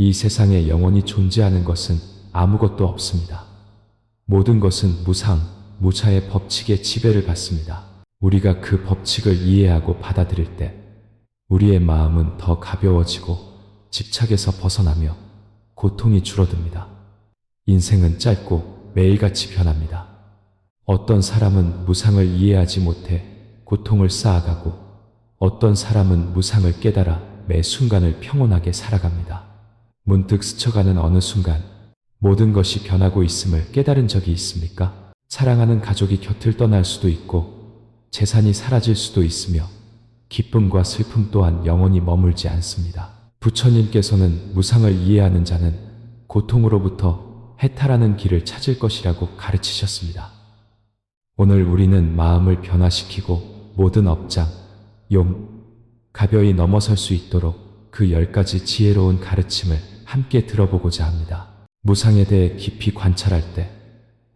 이 세상에 영원히 존재하는 것은 아무것도 없습니다. 모든 것은 무상, 무차의 법칙에 지배를 받습니다. 우리가 그 법칙을 이해하고 받아들일 때 우리의 마음은 더 가벼워지고 집착에서 벗어나며 고통이 줄어듭니다. 인생은 짧고 매일같이 변합니다. 어떤 사람은 무상을 이해하지 못해 고통을 쌓아가고 어떤 사람은 무상을 깨달아 매 순간을 평온하게 살아갑니다. 문득 스쳐가는 어느 순간 모든 것이 변하고 있음을 깨달은 적이 있습니까? 사랑하는 가족이 곁을 떠날 수도 있고 재산이 사라질 수도 있으며 기쁨과 슬픔 또한 영원히 머물지 않습니다. 부처님께서는 무상을 이해하는 자는 고통으로부터 해탈하는 길을 찾을 것이라고 가르치셨습니다. 오늘 우리는 마음을 변화시키고 모든 업장, 용, 가벼이 넘어설 수 있도록 그 10가지 지혜로운 가르침을 함께 들어보고자 합니다. 무상에 대해 깊이 관찰할 때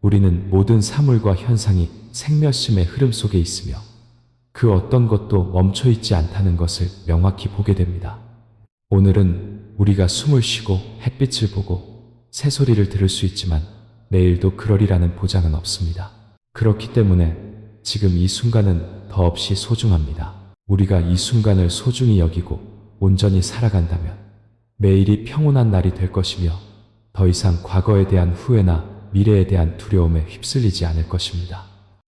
우리는 모든 사물과 현상이 생멸심의 흐름 속에 있으며 그 어떤 것도 멈춰 있지 않다는 것을 명확히 보게 됩니다. 오늘은 우리가 숨을 쉬고 햇빛을 보고 새소리를 들을 수 있지만 내일도 그러리라는 보장은 없습니다. 그렇기 때문에 지금 이 순간은 더없이 소중합니다. 우리가 이 순간을 소중히 여기고 온전히 살아간다면 매일이 평온한 날이 될 것이며 더 이상 과거에 대한 후회나 미래에 대한 두려움에 휩쓸리지 않을 것입니다.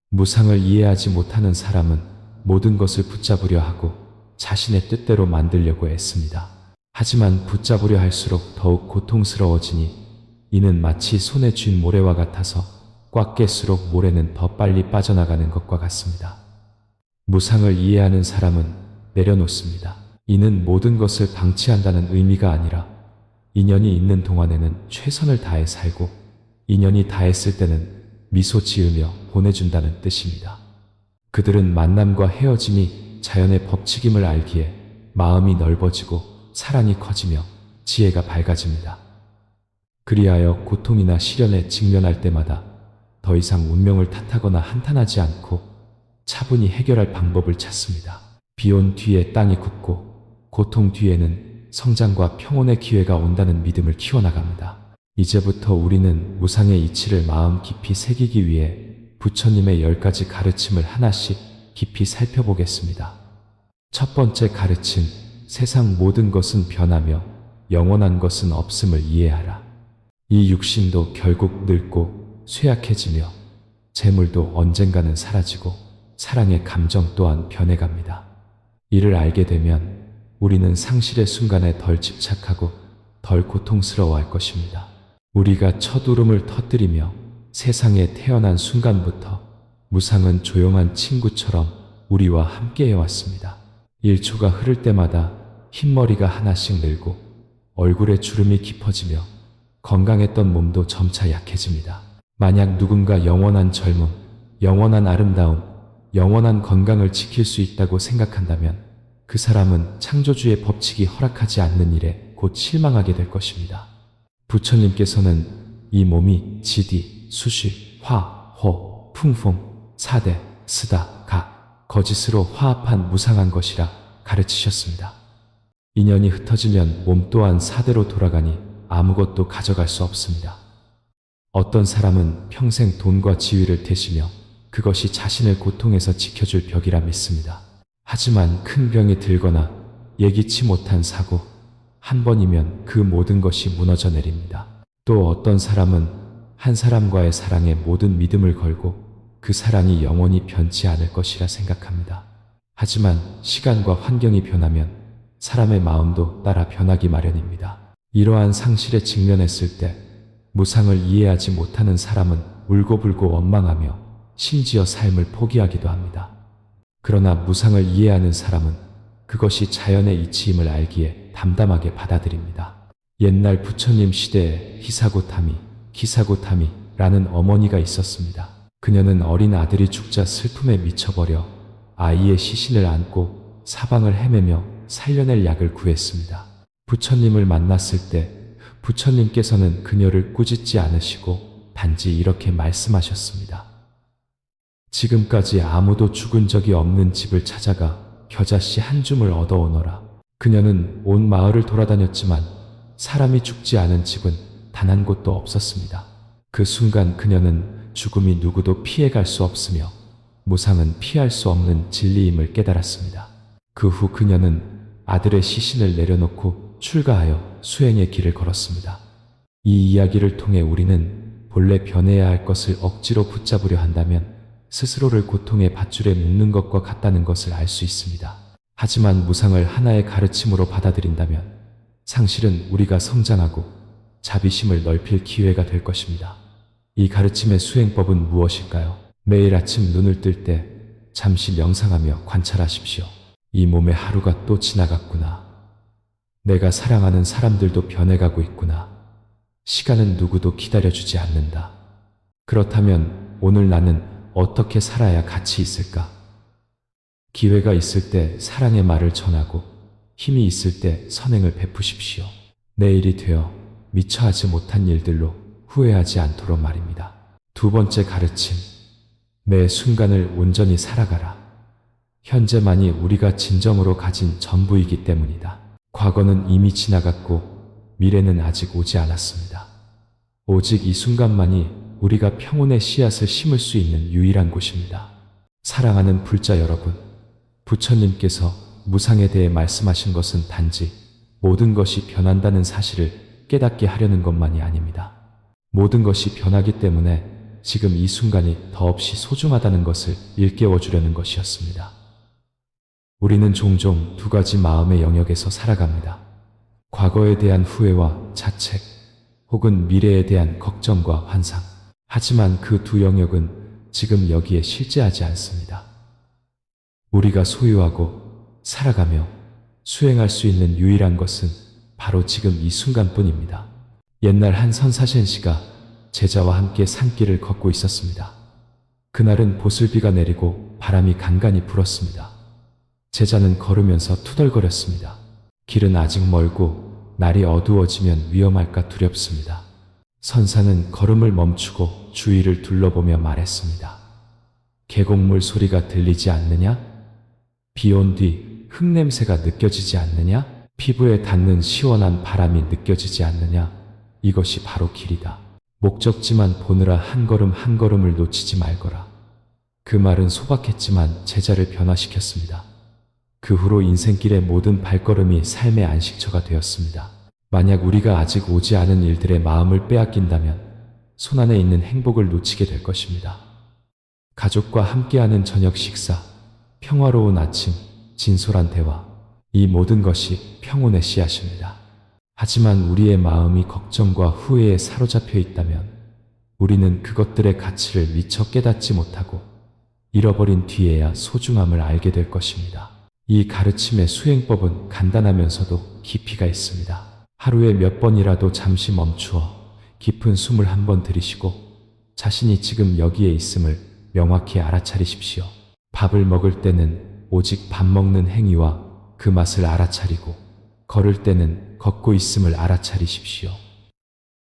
무상을 이해하지 못하는 사람은 모든 것을 붙잡으려 하고 자신의 뜻대로 만들려고 애씁니다. 하지만 붙잡으려 할수록 더욱 고통스러워지니 이는 마치 손에 쥔 모래와 같아서 꽉 깰수록 모래는 더 빨리 빠져나가는 것과 같습니다. 무상을 이해하는 사람은 내려놓습니다. 이는 모든 것을 방치한다는 의미가 아니라 인연이 있는 동안에는 최선을 다해 살고 인연이 다했을 때는 미소 지으며 보내준다는 뜻입니다. 그들은 만남과 헤어짐이 자연의 법칙임을 알기에 마음이 넓어지고 사랑이 커지며 지혜가 밝아집니다. 그리하여 고통이나 시련에 직면할 때마다 더 이상 운명을 탓하거나 한탄하지 않고 차분히 해결할 방법을 찾습니다. 비온 뒤에 땅이 굳고 고통 뒤에는 성장과 평온의 기회가 온다는 믿음을 키워나갑니다. 이제부터 우리는 무상의 이치를 마음 깊이 새기기 위해 부처님의 10가지 가르침을 하나씩 깊이 살펴보겠습니다. 첫 번째 가르침, 세상 모든 것은 변하며 영원한 것은 없음을 이해하라. 이 육신도 결국 늙고 쇠약해지며 재물도 언젠가는 사라지고 사랑의 감정 또한 변해갑니다. 이를 알게 되면 우리는 상실의 순간에 덜 집착하고 덜 고통스러워할 것입니다. 우리가 첫 울음을 터뜨리며 세상에 태어난 순간부터 무상은 조용한 친구처럼 우리와 함께 해왔습니다. 1초가 흐를 때마다 흰머리가 하나씩 늘고 얼굴에 주름이 깊어지며 건강했던 몸도 점차 약해집니다. 만약 누군가 영원한 젊음, 영원한 아름다움, 영원한 건강을 지킬 수 있다고 생각한다면 그 사람은 창조주의 법칙이 허락하지 않는 일에 곧 실망하게 될 것입니다. 부처님께서는 이 몸이 지디, 수시, 화, 호, 풍풍, 사대, 스다, 가, 거짓으로 화합한 무상한 것이라 가르치셨습니다. 인연이 흩어지면 몸 또한 사대로 돌아가니 아무것도 가져갈 수 없습니다. 어떤 사람은 평생 돈과 지위를 대시며 그것이 자신을 고통에서 지켜줄 벽이라 믿습니다. 하지만 큰 병이 들거나 예기치 못한 사고, 한 번이면 그 모든 것이 무너져 내립니다. 또 어떤 사람은 한 사람과의 사랑에 모든 믿음을 걸고 그 사랑이 영원히 변치 않을 것이라 생각합니다. 하지만 시간과 환경이 변하면 사람의 마음도 따라 변하기 마련입니다. 이러한 상실에 직면했을 때 무상을 이해하지 못하는 사람은 울고불고 원망하며 심지어 삶을 포기하기도 합니다. 그러나 무상을 이해하는 사람은 그것이 자연의 이치임을 알기에 담담하게 받아들입니다. 옛날 부처님 시대에 히사고타미, 기사고타미라는 어머니가 있었습니다. 그녀는 어린 아들이 죽자 슬픔에 미쳐버려 아이의 시신을 안고 사방을 헤매며 살려낼 약을 구했습니다. 부처님을 만났을 때 부처님께서는 그녀를 꾸짖지 않으시고 단지 이렇게 말씀하셨습니다. 지금까지 아무도 죽은 적이 없는 집을 찾아가 겨자씨 한 줌을 얻어오너라. 그녀는 온 마을을 돌아다녔지만 사람이 죽지 않은 집은 단 한 곳도 없었습니다. 그 순간 그녀는 죽음이 누구도 피해갈 수 없으며 무상은 피할 수 없는 진리임을 깨달았습니다. 그 후 그녀는 아들의 시신을 내려놓고 출가하여 수행의 길을 걸었습니다. 이 이야기를 통해 우리는 본래 변해야 할 것을 억지로 붙잡으려 한다면 스스로를 고통의 밧줄에 묶는 것과 같다는 것을 알 수 있습니다. 하지만 무상을 하나의 가르침으로 받아들인다면 상실은 우리가 성장하고 자비심을 넓힐 기회가 될 것입니다. 이 가르침의 수행법은 무엇일까요? 매일 아침 눈을 뜰 때 잠시 명상하며 관찰하십시오. 이 몸의 하루가 또 지나갔구나. 내가 사랑하는 사람들도 변해가고 있구나. 시간은 누구도 기다려주지 않는다. 그렇다면 오늘 나는 어떻게 살아야 가치 있을까? 기회가 있을 때 사랑의 말을 전하고 힘이 있을 때 선행을 베푸십시오. 내일이 되어 미처 하지 못한 일들로 후회하지 않도록 말입니다. 두 번째 가르침. 매 순간을 온전히 살아가라. 현재만이 우리가 진정으로 가진 전부이기 때문이다. 과거는 이미 지나갔고 미래는 아직 오지 않았습니다. 오직 이 순간만이 우리가 평온의 씨앗을 심을 수 있는 유일한 곳입니다. 사랑하는 불자 여러분, 부처님께서 무상에 대해 말씀하신 것은 단지 모든 것이 변한다는 사실을 깨닫게 하려는 것만이 아닙니다. 모든 것이 변하기 때문에 지금 이 순간이 더없이 소중하다는 것을 일깨워 주려는 것이었습니다. 우리는 종종 두 가지 마음의 영역에서 살아갑니다. 과거에 대한 후회와 자책, 혹은 미래에 대한 걱정과 환상. 하지만 그 두 영역은 지금 여기에 실제하지 않습니다. 우리가 소유하고 살아가며 수행할 수 있는 유일한 것은 바로 지금 이 순간뿐입니다. 옛날 한 선사신 씨가 제자와 함께 산길을 걷고 있었습니다. 그날은 보슬비가 내리고 바람이 간간히 불었습니다. 제자는 걸으면서 투덜거렸습니다. 길은 아직 멀고 날이 어두워지면 위험할까 두렵습니다. 선사는 걸음을 멈추고 주위를 둘러보며 말했습니다. 계곡물 소리가 들리지 않느냐? 비 온 뒤 흙냄새가 느껴지지 않느냐? 피부에 닿는 시원한 바람이 느껴지지 않느냐? 이것이 바로 길이다. 목적지만 보느라 한 걸음 한 걸음을 놓치지 말거라. 그 말은 소박했지만 제자를 변화시켰습니다. 그 후로 인생길의 모든 발걸음이 삶의 안식처가 되었습니다. 만약 우리가 아직 오지 않은 일들의 마음을 빼앗긴다면 손안에 있는 행복을 놓치게 될 것입니다. 가족과 함께하는 저녁 식사, 평화로운 아침, 진솔한 대화, 이 모든 것이 평온의 씨앗입니다. 하지만 우리의 마음이 걱정과 후회에 사로잡혀 있다면 우리는 그것들의 가치를 미처 깨닫지 못하고 잃어버린 뒤에야 소중함을 알게 될 것입니다. 이 가르침의 수행법은 간단하면서도 깊이가 있습니다. 하루에 몇 번이라도 잠시 멈추어 깊은 숨을 한번 들이쉬고 자신이 지금 여기에 있음을 명확히 알아차리십시오. 밥을 먹을 때는 오직 밥 먹는 행위와 그 맛을 알아차리고 걸을 때는 걷고 있음을 알아차리십시오.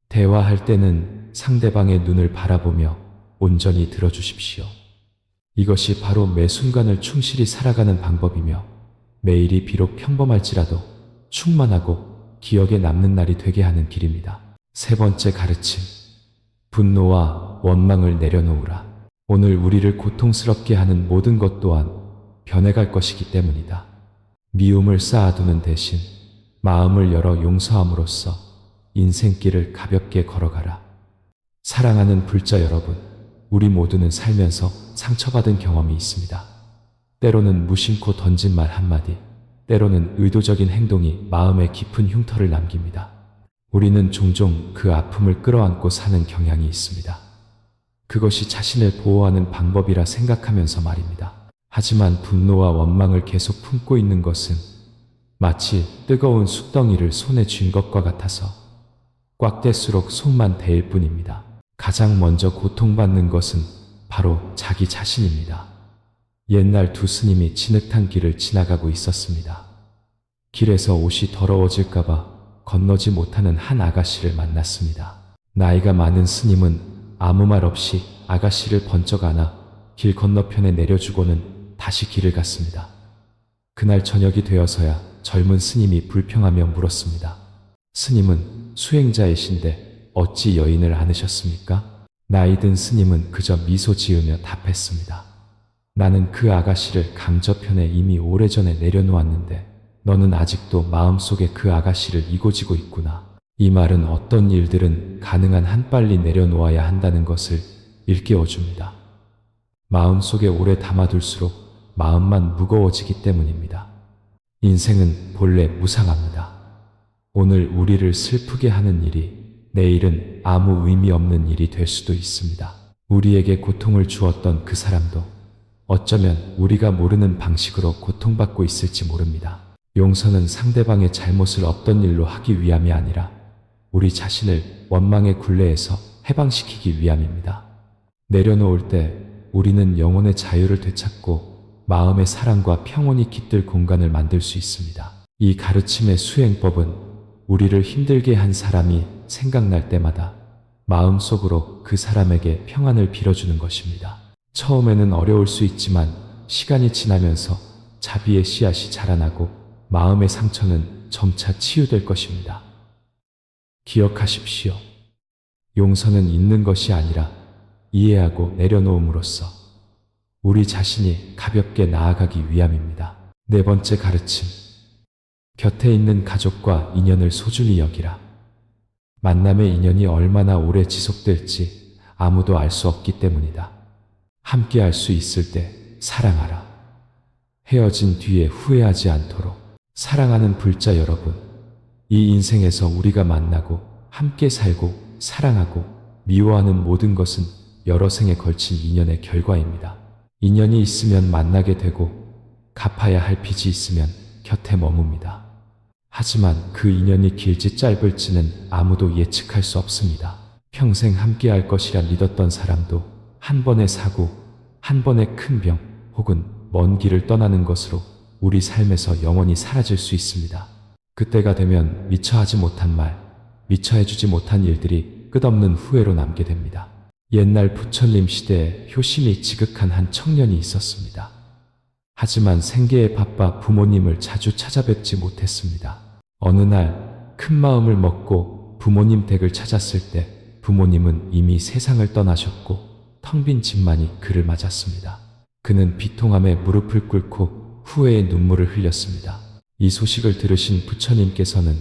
대화할 때는 상대방의 눈을 바라보며 온전히 들어주십시오. 이것이 바로 매 순간을 충실히 살아가는 방법이며 매일이 비록 평범할지라도 충만하고 기억에 남는 날이 되게 하는 길입니다. 세 번째 가르침. 분노와 원망을 내려놓으라. 오늘 우리를 고통스럽게 하는 모든 것 또한 변해갈 것이기 때문이다. 미움을 쌓아두는 대신 마음을 열어 용서함으로써 인생길을 가볍게 걸어가라. 사랑하는 불자 여러분, 우리 모두는 살면서 상처받은 경험이 있습니다. 때로는 무심코 던진 말 한마디, 때로는 의도적인 행동이 마음에 깊은 흉터를 남깁니다. 우리는 종종 그 아픔을 끌어안고 사는 경향이 있습니다. 그것이 자신을 보호하는 방법이라 생각하면서 말입니다. 하지만 분노와 원망을 계속 품고 있는 것은 마치 뜨거운 숯덩이를 손에 쥔 것과 같아서 꽉 댈수록 손만 데일 뿐입니다. 가장 먼저 고통받는 것은 바로 자기 자신입니다. 옛날 두 스님이 진흙탕 길을 지나가고 있었습니다. 길에서 옷이 더러워질까봐 건너지 못하는 한 아가씨를 만났습니다. 나이가 많은 스님은 아무 말 없이 아가씨를 번쩍 안아 길 건너편에 내려주고는 다시 길을 갔습니다. 그날 저녁이 되어서야 젊은 스님이 불평하며 물었습니다. 스님은 수행자이신데 어찌 여인을 안으셨습니까? 나이든 스님은 그저 미소 지으며 답했습니다. 나는 그 아가씨를 강저편에 이미 오래전에 내려놓았는데 너는 아직도 마음속에 그 아가씨를 이고지고 있구나. 이 말은 어떤 일들은 가능한 한 빨리 내려놓아야 한다는 것을 일깨워줍니다. 마음속에 오래 담아둘수록 마음만 무거워지기 때문입니다. 인생은 본래 무상합니다. 오늘 우리를 슬프게 하는 일이 내일은 아무 의미 없는 일이 될 수도 있습니다. 우리에게 고통을 주었던 그 사람도 어쩌면 우리가 모르는 방식으로 고통받고 있을지 모릅니다. 용서는 상대방의 잘못을 없던 일로 하기 위함이 아니라 우리 자신을 원망의 굴레에서 해방시키기 위함입니다. 내려놓을 때 우리는 영혼의 자유를 되찾고 마음의 사랑과 평온이 깃들 공간을 만들 수 있습니다. 이 가르침의 수행법은 우리를 힘들게 한 사람이 생각날 때마다 마음속으로 그 사람에게 평안을 빌어주는 것입니다. 처음에는 어려울 수 있지만 시간이 지나면서 자비의 씨앗이 자라나고 마음의 상처는 점차 치유될 것입니다. 기억하십시오. 용서는 있는 것이 아니라 이해하고 내려놓음으로써 우리 자신이 가볍게 나아가기 위함입니다. 네 번째 가르침. 곁에 있는 가족과 인연을 소중히 여기라. 만남의 인연이 얼마나 오래 지속될지 아무도 알 수 없기 때문이다. 함께 할 수 있을 때 사랑하라. 헤어진 뒤에 후회하지 않도록. 사랑하는 불자 여러분, 이 인생에서 우리가 만나고 함께 살고 사랑하고 미워하는 모든 것은 여러 생에 걸친 인연의 결과입니다. 인연이 있으면 만나게 되고 갚아야 할 빚이 있으면 곁에 머뭅니다. 하지만 그 인연이 길지 짧을지는 아무도 예측할 수 없습니다. 평생 함께 할 것이라 믿었던 사람도 한 번의 사고, 한 번의 큰 병 혹은 먼 길을 떠나는 것으로 우리 삶에서 영원히 사라질 수 있습니다. 그때가 되면 미처 하지 못한 말, 미처 해주지 못한 일들이 끝없는 후회로 남게 됩니다. 옛날 부처님 시대에 효심이 지극한 한 청년이 있었습니다. 하지만 생계에 바빠 부모님을 자주 찾아뵙지 못했습니다. 어느 날 큰 마음을 먹고 부모님 댁을 찾았을 때 부모님은 이미 세상을 떠나셨고 텅 빈 집만이 그를 맞았습니다. 그는 비통함에 무릎을 꿇고 후회의 눈물을 흘렸습니다. 이 소식을 들으신 부처님께서는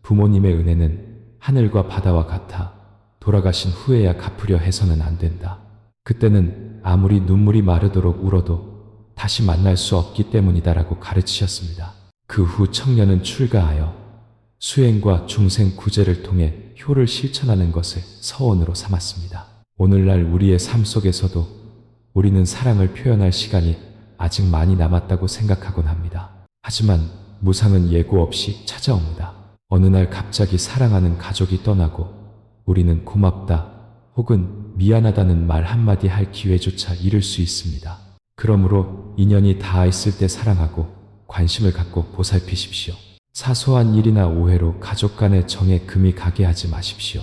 부모님의 은혜는 하늘과 바다와 같아 돌아가신 후에야 갚으려 해서는 안 된다. 그때는 아무리 눈물이 마르도록 울어도 다시 만날 수 없기 때문이다라고 가르치셨습니다. 그 후 청년은 출가하여 수행과 중생 구제를 통해 효를 실천하는 것을 서원으로 삼았습니다. 오늘날 우리의 삶 속에서도 우리는 사랑을 표현할 시간이 아직 많이 남았다고 생각하곤 합니다. 하지만 무상은 예고 없이 찾아옵니다. 어느 날 갑자기 사랑하는 가족이 떠나고 우리는 고맙다 혹은 미안하다는 말 한마디 할 기회조차 잃을 수 있습니다. 그러므로 인연이 닿아 있을 때 사랑하고 관심을 갖고 보살피십시오. 사소한 일이나 오해로 가족 간의 정에 금이 가게 하지 마십시오.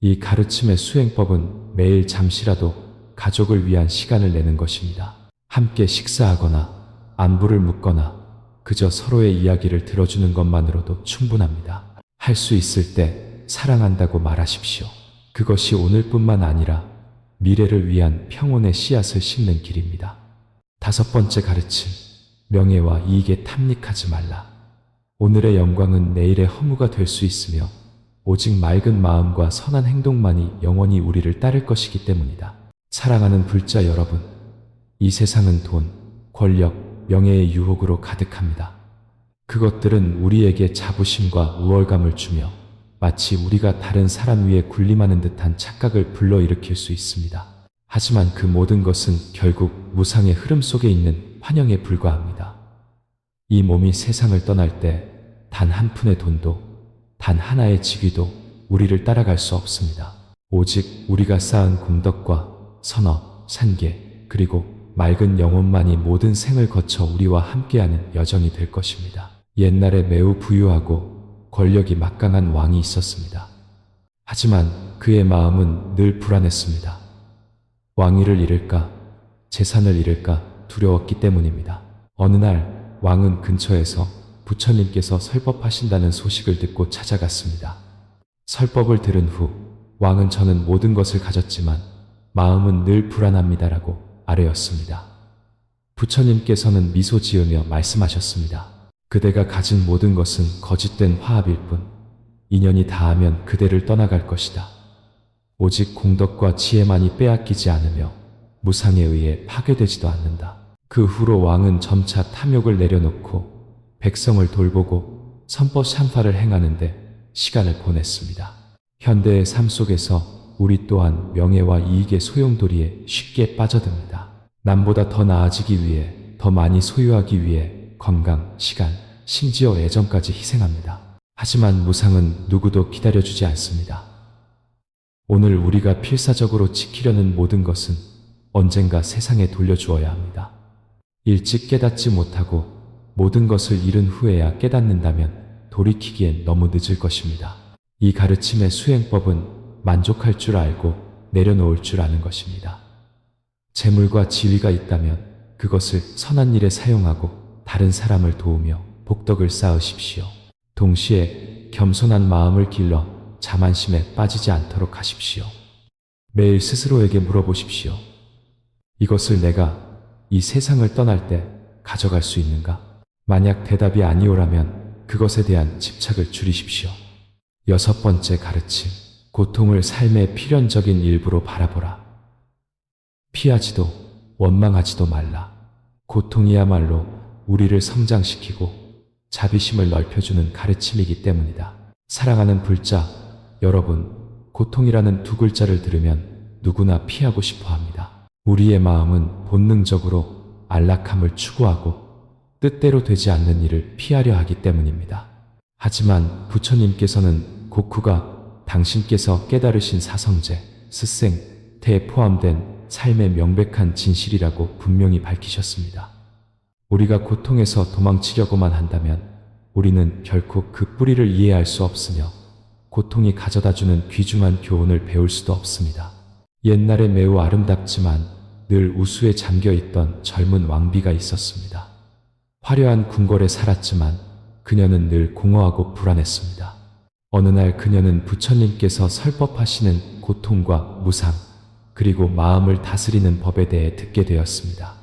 이 가르침의 수행법은 매일 잠시라도 가족을 위한 시간을 내는 것입니다. 함께 식사하거나 안부를 묻거나 그저 서로의 이야기를 들어주는 것만으로도 충분합니다. 할 수 있을 때 사랑한다고 말하십시오. 그것이 오늘뿐만 아니라 미래를 위한 평온의 씨앗을 심는 길입니다. 다섯 번째 가르침. 명예와 이익에 탐닉하지 말라. 오늘의 영광은 내일의 허무가 될 수 있으며 오직 맑은 마음과 선한 행동만이 영원히 우리를 따를 것이기 때문이다. 사랑하는 불자 여러분, 이 세상은 돈, 권력, 명예의 유혹으로 가득합니다. 그것들은 우리에게 자부심과 우월감을 주며 마치 우리가 다른 사람 위에 군림하는 듯한 착각을 불러일으킬 수 있습니다. 하지만 그 모든 것은 결국 무상의 흐름 속에 있는 환영에 불과합니다. 이 몸이 세상을 떠날 때 단 한 푼의 돈도 단 하나의 직위도 우리를 따라갈 수 없습니다. 오직 우리가 쌓은 공덕과 선업, 산계, 그리고 맑은 영혼만이 모든 생을 거쳐 우리와 함께하는 여정이 될 것입니다. 옛날에 매우 부유하고 권력이 막강한 왕이 있었습니다. 하지만 그의 마음은 늘 불안했습니다. 왕위를 잃을까, 재산을 잃을까 두려웠기 때문입니다. 어느 날 왕은 근처에서 부처님께서 설법하신다는 소식을 듣고 찾아갔습니다. 설법을 들은 후 왕은 저는 모든 것을 가졌지만 마음은 늘 불안합니다라고 아뢰었습니다. 부처님께서는 미소 지으며 말씀하셨습니다. 그대가 가진 모든 것은 거짓된 화합일 뿐 인연이 닿으면 그대를 떠나갈 것이다. 오직 공덕과 지혜만이 빼앗기지 않으며 무상에 의해 파괴되지도 않는다. 그 후로 왕은 점차 탐욕을 내려놓고 백성을 돌보고 선법 참파를 행하는데 시간을 보냈습니다. 현대의 삶 속에서 우리 또한 명예와 이익의 소용돌이에 쉽게 빠져듭니다. 남보다 더 나아지기 위해, 더 많이 소유하기 위해 건강, 시간, 심지어 애정까지 희생합니다. 하지만 무상은 누구도 기다려주지 않습니다. 오늘 우리가 필사적으로 지키려는 모든 것은 언젠가 세상에 돌려주어야 합니다. 일찍 깨닫지 못하고 모든 것을 잃은 후에야 깨닫는다면 돌이키기엔 너무 늦을 것입니다. 이 가르침의 수행법은 만족할 줄 알고 내려놓을 줄 아는 것입니다. 재물과 지위가 있다면 그것을 선한 일에 사용하고 다른 사람을 도우며 복덕을 쌓으십시오. 동시에 겸손한 마음을 길러 자만심에 빠지지 않도록 하십시오. 매일 스스로에게 물어보십시오. 이것을 내가 이 세상을 떠날 때 가져갈 수 있는가? 만약 대답이 아니오라면 그것에 대한 집착을 줄이십시오. 6번째 가르침. 고통을 삶의 필연적인 일부로 바라보라. 피하지도 원망하지도 말라. 고통이야말로 우리를 성장시키고 자비심을 넓혀주는 가르침이기 때문이다. 사랑하는 불자, 여러분, 고통이라는 두 글자를 들으면 누구나 피하고 싶어 합니다. 우리의 마음은 본능적으로 안락함을 추구하고 뜻대로 되지 않는 일을 피하려 하기 때문입니다. 하지만 부처님께서는 고쿠가 당신께서 깨달으신 사성제, 스생, 태에 포함된 삶의 명백한 진실이라고 분명히 밝히셨습니다. 우리가 고통에서 도망치려고만 한다면 우리는 결코 그 뿌리를 이해할 수 없으며 고통이 가져다주는 귀중한 교훈을 배울 수도 없습니다. 옛날에 매우 아름답지만 늘 우수에 잠겨있던 젊은 왕비가 있었습니다. 화려한 궁궐에 살았지만 그녀는 늘 공허하고 불안했습니다. 어느 날 그녀는 부처님께서 설법하시는 고통과 무상, 그리고 마음을 다스리는 법에 대해 듣게 되었습니다.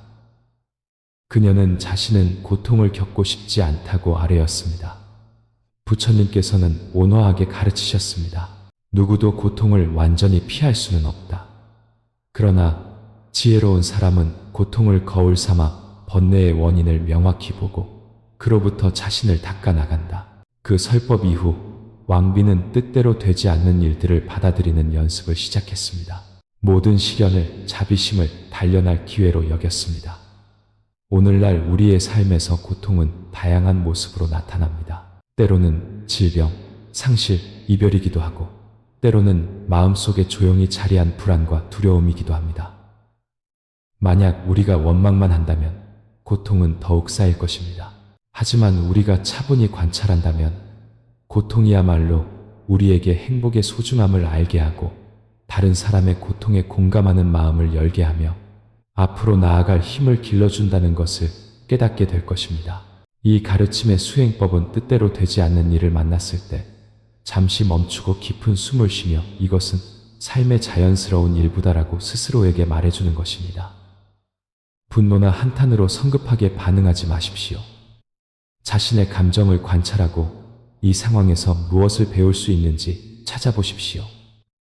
그녀는 자신은 고통을 겪고 싶지 않다고 아뢰었습니다. 부처님께서는 온화하게 가르치셨습니다. 누구도 고통을 완전히 피할 수는 없다. 그러나 지혜로운 사람은 고통을 거울 삼아 번뇌의 원인을 명확히 보고 그로부터 자신을 닦아나간다. 그 설법 이후 왕비는 뜻대로 되지 않는 일들을 받아들이는 연습을 시작했습니다. 모든 시련을 자비심을 단련할 기회로 여겼습니다. 오늘날 우리의 삶에서 고통은 다양한 모습으로 나타납니다. 때로는 질병, 상실, 이별이기도 하고 때로는 마음속에 조용히 자리한 불안과 두려움이기도 합니다. 만약 우리가 원망만 한다면 고통은 더욱 쌓일 것입니다. 하지만 우리가 차분히 관찰한다면 고통이야말로 우리에게 행복의 소중함을 알게 하고 다른 사람의 고통에 공감하는 마음을 열게 하며 앞으로 나아갈 힘을 길러준다는 것을 깨닫게 될 것입니다. 이 가르침의 수행법은 뜻대로 되지 않는 일을 만났을 때 잠시 멈추고 깊은 숨을 쉬며 이것은 삶의 자연스러운 일부다라고 스스로에게 말해주는 것입니다. 분노나 한탄으로 성급하게 반응하지 마십시오. 자신의 감정을 관찰하고 이 상황에서 무엇을 배울 수 있는지 찾아보십시오.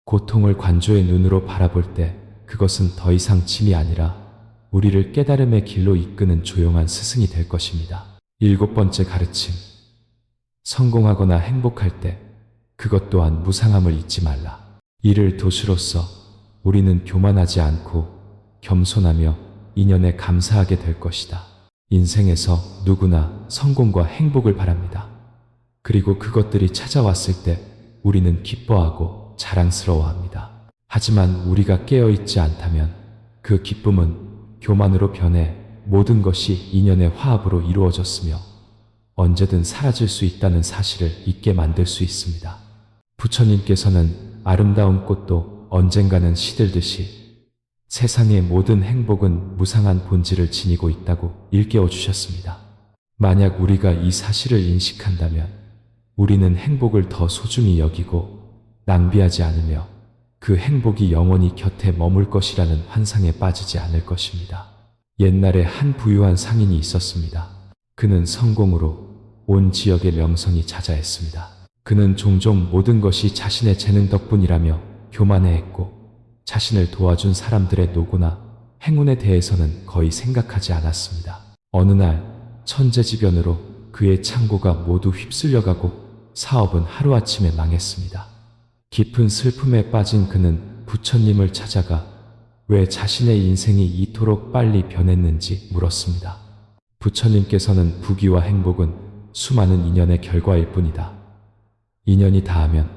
고통을 관조의 눈으로 바라볼 때 그것은 더 이상 짐이 아니라 우리를 깨달음의 길로 이끄는 조용한 스승이 될 것입니다. 7번째 가르침. 성공하거나 행복할 때 그것 또한 무상함을 잊지 말라. 이를 도시로서 우리는 교만하지 않고 겸손하며 인연에 감사하게 될 것이다. 인생에서 누구나 성공과 행복을 바랍니다. 그리고 그것들이 찾아왔을 때 우리는 기뻐하고 자랑스러워합니다. 하지만 우리가 깨어있지 않다면 그 기쁨은 교만으로 변해 모든 것이 인연의 화합으로 이루어졌으며 언제든 사라질 수 있다는 사실을 잊게 만들 수 있습니다. 부처님께서는 아름다운 꽃도 언젠가는 시들듯이 세상의 모든 행복은 무상한 본질을 지니고 있다고 일깨워 주셨습니다. 만약 우리가 이 사실을 인식한다면 우리는 행복을 더 소중히 여기고 낭비하지 않으며 그 행복이 영원히 곁에 머물 것이라는 환상에 빠지지 않을 것입니다. 옛날에 한 부유한 상인이 있었습니다. 그는 성공으로 온 지역의 명성이 자자했습니다. 그는 종종 모든 것이 자신의 재능 덕분이라며 교만해했고 자신을 도와준 사람들의 노고나 행운에 대해서는 거의 생각하지 않았습니다. 어느 날 천재지변으로 그의 창고가 모두 휩쓸려가고 사업은 하루아침에 망했습니다. 깊은 슬픔에 빠진 그는 부처님을 찾아가 왜 자신의 인생이 이토록 빨리 변했는지 물었습니다. 부처님께서는 부귀와 행복은 수많은 인연의 결과일 뿐이다. 인연이 닿으면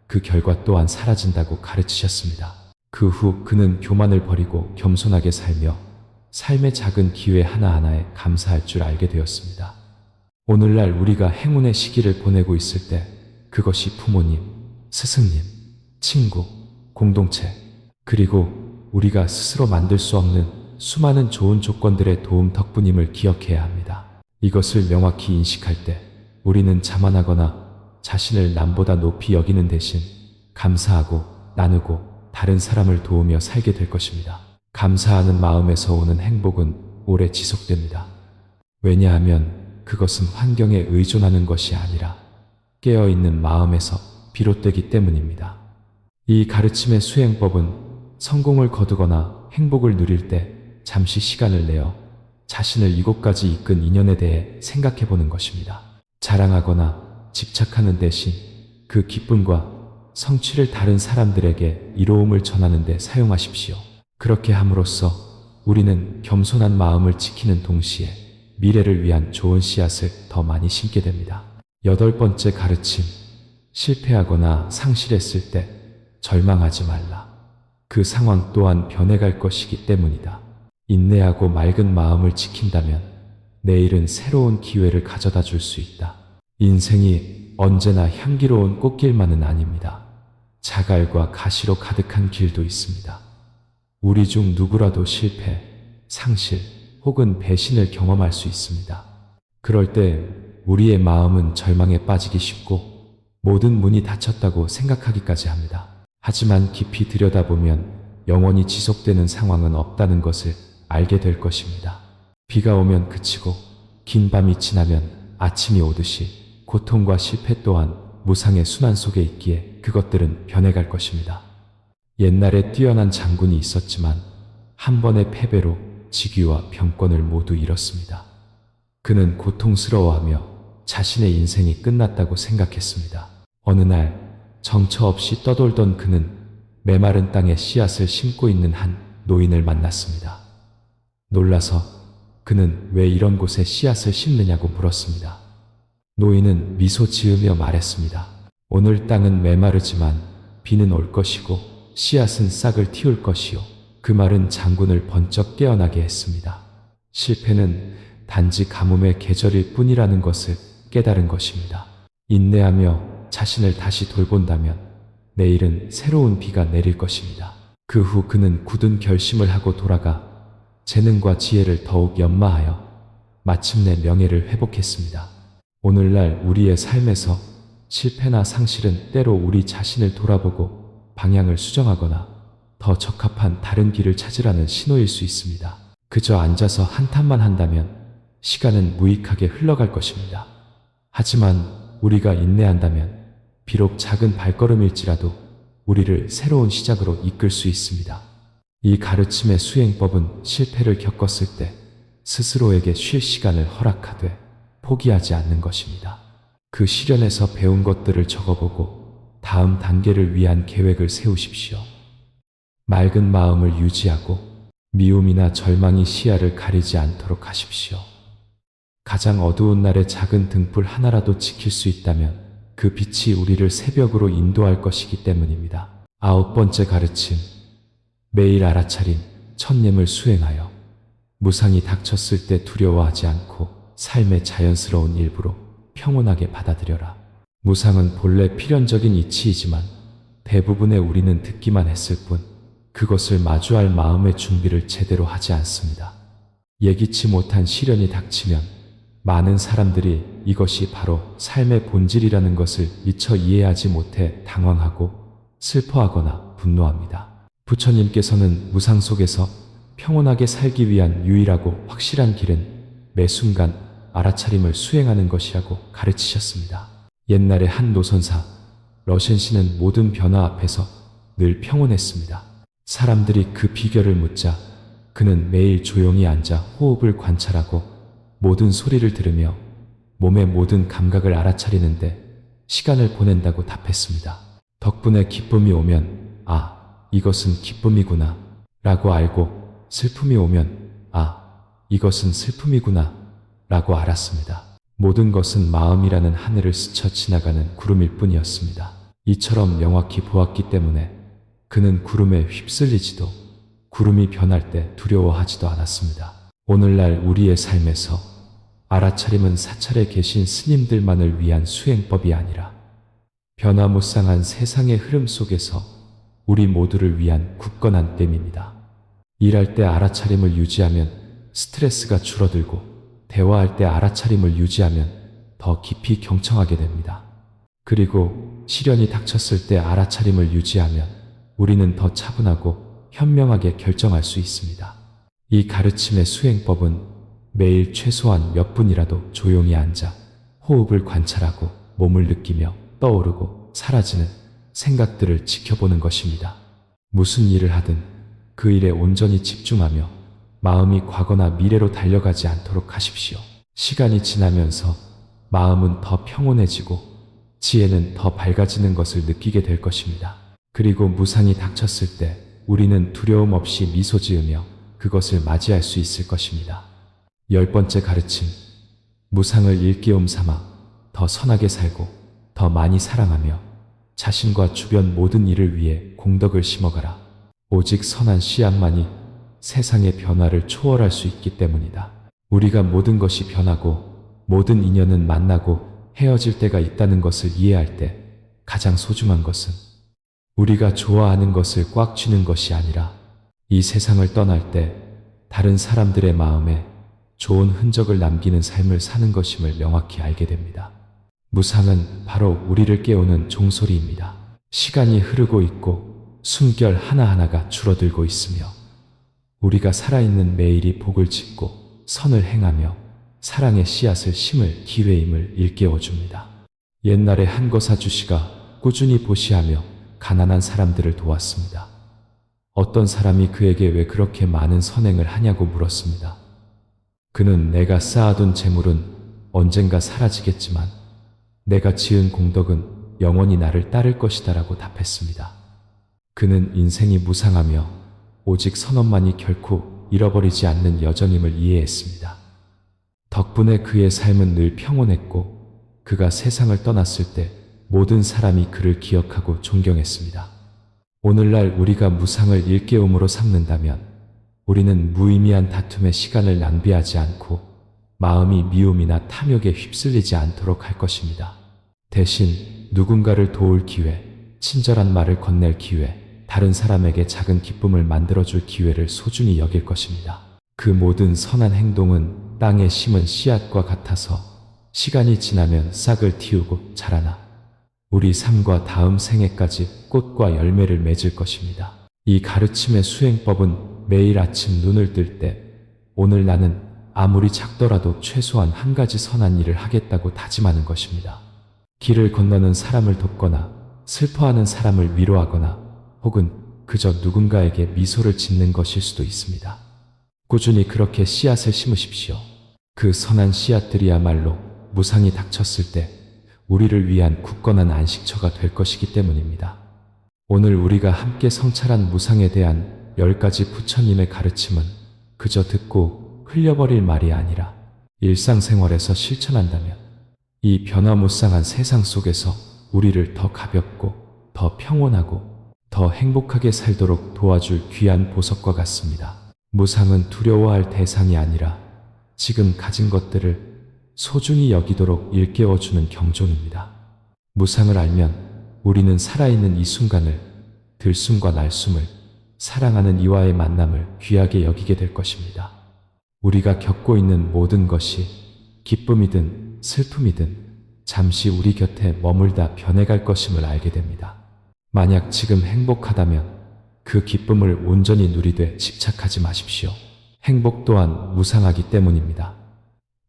그 결과 또한 사라진다고 가르치셨습니다. 그 후 그는 교만을 버리고 겸손하게 살며 삶의 작은 기회 하나하나에 감사할 줄 알게 되었습니다. 오늘날 우리가 행운의 시기를 보내고 있을 때 그것이 부모님, 스승님, 친구, 공동체, 그리고 우리가 스스로 만들 수 없는 수많은 좋은 조건들의 도움 덕분임을 기억해야 합니다. 이것을 명확히 인식할 때 우리는 자만하거나 자신을 남보다 높이 여기는 대신 감사하고 나누고 다른 사람을 도우며 살게 될 것입니다. 감사하는 마음에서 오는 행복은 오래 지속됩니다. 왜냐하면 그것은 환경에 의존하는 것이 아니라 깨어있는 마음에서 비롯되기 때문입니다. 이 가르침의 수행법은 성공을 거두거나 행복을 누릴 때 잠시 시간을 내어 자신을 이곳까지 이끈 인연에 대해 생각해 보는 것입니다. 자랑하거나 집착하는 대신 그 기쁨과 성취를 다른 사람들에게 이로움을 전하는 데 사용하십시오. 그렇게 함으로써 우리는 겸손한 마음을 지키는 동시에 미래를 위한 좋은 씨앗을 더 많이 심게 됩니다. 8번째 가르침, 실패하거나 상실했을 때 절망하지 말라. 그 상황 또한 변해갈 것이기 때문이다. 인내하고 맑은 마음을 지킨다면 내일은 새로운 기회를 가져다 줄 수 있다. 인생이 언제나 향기로운 꽃길만은 아닙니다. 자갈과 가시로 가득한 길도 있습니다. 우리 중 누구라도 실패, 상실 혹은 배신을 경험할 수 있습니다. 그럴 때 우리의 마음은 절망에 빠지기 쉽고 모든 문이 닫혔다고 생각하기까지 합니다. 하지만 깊이 들여다보면 영원히 지속되는 상황은 없다는 것을 알게 될 것입니다. 비가 오면 그치고 긴 밤이 지나면 아침이 오듯이 고통과 실패 또한 무상의 순환 속에 있기에 그것들은 변해갈 것입니다. 옛날에 뛰어난 장군이 있었지만 한 번의 패배로 직위와 병권을 모두 잃었습니다. 그는 고통스러워하며 자신의 인생이 끝났다고 생각했습니다. 어느 날 정처 없이 떠돌던 그는 메마른 땅에 씨앗을 심고 있는 한 노인을 만났습니다. 놀라서 그는 왜 이런 곳에 씨앗을 심느냐고 물었습니다. 노인은 미소 지으며 말했습니다. 오늘 땅은 메마르지만 비는 올 것이고 씨앗은 싹을 틔울 것이요. 그 말은 장군을 번쩍 깨어나게 했습니다. 실패는 단지 가뭄의 계절일 뿐이라는 것을 깨달은 것입니다. 인내하며 자신을 다시 돌본다면 내일은 새로운 비가 내릴 것입니다. 그 후 그는 굳은 결심을 하고 돌아가 재능과 지혜를 더욱 연마하여 마침내 명예를 회복했습니다. 오늘날 우리의 삶에서 실패나 상실은 때로 우리 자신을 돌아보고 방향을 수정하거나 더 적합한 다른 길을 찾으라는 신호일 수 있습니다. 그저 앉아서 한탄만 한다면 시간은 무익하게 흘러갈 것입니다. 하지만 우리가 인내한다면 비록 작은 발걸음일지라도 우리를 새로운 시작으로 이끌 수 있습니다. 이 가르침의 수행법은 실패를 겪었을 때 스스로에게 쉴 시간을 허락하되 포기하지 않는 것입니다. 그 시련에서 배운 것들을 적어보고 다음 단계를 위한 계획을 세우십시오. 맑은 마음을 유지하고 미움이나 절망이 시야를 가리지 않도록 하십시오. 가장 어두운 날의 작은 등불 하나라도 지킬 수 있다면 그 빛이 우리를 새벽으로 인도할 것이기 때문입니다. 9번째 가르침, 매일 알아차린 천념을 수행하여 무상이 닥쳤을 때 두려워하지 않고 삶의 자연스러운 일부로 평온하게 받아들여라. 무상은 본래 필연적인 이치이지만 대부분의 우리는 듣기만 했을 뿐 그것을 마주할 마음의 준비를 제대로 하지 않습니다. 예기치 못한 시련이 닥치면 많은 사람들이 이것이 바로 삶의 본질이라는 것을 미처 이해하지 못해 당황하고 슬퍼하거나 분노합니다. 부처님께서는 무상 속에서 평온하게 살기 위한 유일하고 확실한 길은 매 순간 알아차림을 수행하는 것이라고 가르치셨습니다. 옛날에 한 노선사 러센 씨는 모든 변화 앞에서 늘 평온했습니다. 사람들이 그 비결을 묻자 그는 매일 조용히 앉아 호흡을 관찰하고 모든 소리를 들으며 몸의 모든 감각을 알아차리는데 시간을 보낸다고 답했습니다. 덕분에 기쁨이 오면 이것은 기쁨이구나 라고 알고 슬픔이 오면 이것은 슬픔이구나 라고 알았습니다. 모든 것은 마음이라는 하늘을 스쳐 지나가는 구름일 뿐이었습니다. 이처럼 명확히 보았기 때문에 그는 구름에 휩쓸리지도 구름이 변할 때 두려워하지도 않았습니다. 오늘날 우리의 삶에서 알아차림은 사찰에 계신 스님들만을 위한 수행법이 아니라 변화무쌍한 세상의 흐름 속에서 우리 모두를 위한 굳건한 댐입니다. 일할 때 알아차림을 유지하면 스트레스가 줄어들고 대화할 때 알아차림을 유지하면 더 깊이 경청하게 됩니다. 그리고 시련이 닥쳤을 때 알아차림을 유지하면 우리는 더 차분하고 현명하게 결정할 수 있습니다. 이 가르침의 수행법은 매일 최소한 몇 분이라도 조용히 앉아 호흡을 관찰하고 몸을 느끼며 떠오르고 사라지는 생각들을 지켜보는 것입니다. 무슨 일을 하든 그 일에 온전히 집중하며 마음이 과거나 미래로 달려가지 않도록 하십시오. 시간이 지나면서 마음은 더 평온해지고 지혜는 더 밝아지는 것을 느끼게 될 것입니다. 그리고 무상이 닥쳤을 때 우리는 두려움 없이 미소 지으며 그것을 맞이할 수 있을 것입니다. 10번째 가르침, 무상을 일깨움 삼아 더 선하게 살고 더 많이 사랑하며 자신과 주변 모든 일을 위해 공덕을 심어가라. 오직 선한 씨앗만이 세상의 변화를 초월할 수 있기 때문이다. 우리가 모든 것이 변하고 모든 인연은 만나고 헤어질 때가 있다는 것을 이해할 때 가장 소중한 것은 우리가 좋아하는 것을 꽉 쥐는 것이 아니라 이 세상을 떠날 때 다른 사람들의 마음에 좋은 흔적을 남기는 삶을 사는 것임을 명확히 알게 됩니다. 무상은 바로 우리를 깨우는 종소리입니다. 시간이 흐르고 있고 숨결 하나하나가 줄어들고 있으며 우리가 살아있는 매일이 복을 짓고 선을 행하며 사랑의 씨앗을 심을 기회임을 일깨워줍니다. 옛날에 한 거사주씨가 꾸준히 보시하며 가난한 사람들을 도왔습니다. 어떤 사람이 그에게 왜 그렇게 많은 선행을 하냐고 물었습니다. 그는 내가 쌓아둔 재물은 언젠가 사라지겠지만 내가 지은 공덕은 영원히 나를 따를 것이다 라고 답했습니다. 그는 인생이 무상하며 오직 선업만이 결코 잃어버리지 않는 여정임을 이해했습니다. 덕분에 그의 삶은 늘 평온했고 그가 세상을 떠났을 때 모든 사람이 그를 기억하고 존경했습니다. 오늘날 우리가 무상을 일깨움으로 삼는다면 우리는 무의미한 다툼에 시간을 낭비하지 않고 마음이 미움이나 탐욕에 휩쓸리지 않도록 할 것입니다. 대신 누군가를 도울 기회, 친절한 말을 건넬 기회, 다른 사람에게 작은 기쁨을 만들어줄 기회를 소중히 여길 것입니다. 그 모든 선한 행동은 땅에 심은 씨앗과 같아서 시간이 지나면 싹을 틔우고 자라나 우리 삶과 다음 생애까지 꽃과 열매를 맺을 것입니다. 이 가르침의 수행법은 매일 아침 눈을 뜰 때 오늘 나는 아무리 작더라도 최소한 한 가지 선한 일을 하겠다고 다짐하는 것입니다. 길을 건너는 사람을 돕거나 슬퍼하는 사람을 위로하거나 혹은 그저 누군가에게 미소를 짓는 것일 수도 있습니다. 꾸준히 그렇게 씨앗을 심으십시오. 그 선한 씨앗들이야말로 무상이 닥쳤을 때 우리를 위한 굳건한 안식처가 될 것이기 때문입니다. 오늘 우리가 함께 성찰한 무상에 대한 10가지 부처님의 가르침은 그저 듣고 흘려버릴 말이 아니라 일상생활에서 실천한다면 이 변화무쌍한 세상 속에서 우리를 더 가볍고 더 평온하고 더 행복하게 살도록 도와줄 귀한 보석과 같습니다. 무상은 두려워할 대상이 아니라 지금 가진 것들을 소중히 여기도록 일깨워주는 경종입니다. 무상을 알면 우리는 살아있는 이 순간을, 들숨과 날숨을, 사랑하는 이와의 만남을 귀하게 여기게 될 것입니다. 우리가 겪고 있는 모든 것이 기쁨이든 슬픔이든 잠시 우리 곁에 머물다 변해갈 것임을 알게 됩니다. 만약 지금 행복하다면 그 기쁨을 온전히 누리되 집착하지 마십시오. 행복 또한 무상하기 때문입니다.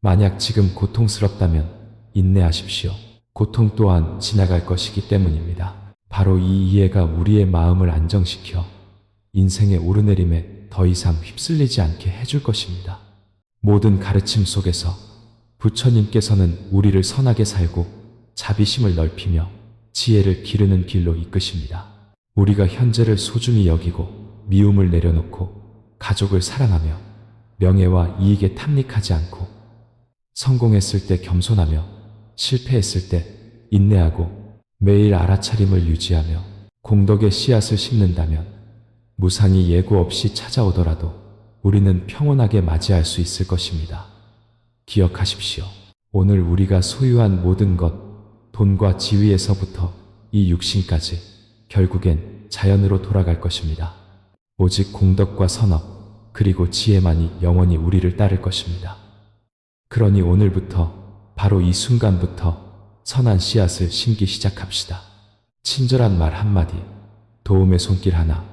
만약 지금 고통스럽다면 인내하십시오. 고통 또한 지나갈 것이기 때문입니다. 바로 이 이해가 우리의 마음을 안정시켜 인생의 오르내림에 더 이상 휩쓸리지 않게 해줄 것입니다. 모든 가르침 속에서 부처님께서는 우리를 선하게 살고 자비심을 넓히며 지혜를 기르는 길로 이끄십니다. 우리가 현재를 소중히 여기고 미움을 내려놓고 가족을 사랑하며 명예와 이익에 탐닉하지 않고 성공했을 때 겸손하며 실패했을 때 인내하고 매일 알아차림을 유지하며 공덕의 씨앗을 심는다면 무상이 예고 없이 찾아오더라도 우리는 평온하게 맞이할 수 있을 것입니다. 기억하십시오. 오늘 우리가 소유한 모든 것, 돈과 지위에서부터 이 육신까지 결국엔 자연으로 돌아갈 것입니다. 오직 공덕과 선업, 그리고 지혜만이 영원히 우리를 따를 것입니다. 그러니 오늘부터, 바로 이 순간부터 선한 씨앗을 심기 시작합시다. 친절한 말 한마디, 도움의 손길 하나,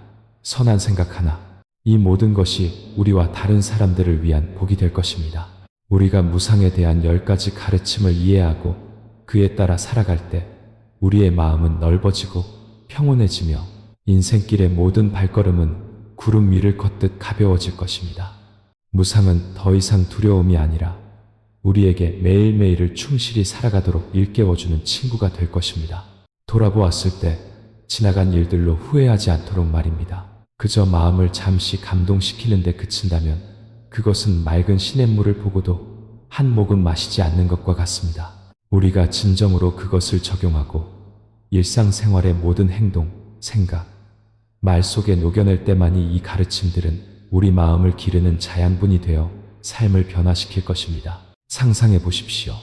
선한 생각 하나, 이 모든 것이 우리와 다른 사람들을 위한 복이 될 것입니다. 우리가 무상에 대한 10가지 가르침을 이해하고 그에 따라 살아갈 때 우리의 마음은 넓어지고 평온해지며 인생길의 모든 발걸음은 구름 위를 걷듯 가벼워질 것입니다. 무상은 더 이상 두려움이 아니라 우리에게 매일매일을 충실히 살아가도록 일깨워주는 친구가 될 것입니다. 돌아보았을 때 지나간 일들로 후회하지 않도록 말입니다. 그저 마음을 잠시 감동시키는 데 그친다면 그것은 맑은 시냇물을 보고도 한 모금 마시지 않는 것과 같습니다. 우리가 진정으로 그것을 적용하고 일상생활의 모든 행동, 생각, 말 속에 녹여낼 때만이 이 가르침들은 우리 마음을 기르는 자양분이 되어 삶을 변화시킬 것입니다. 상상해 보십시오.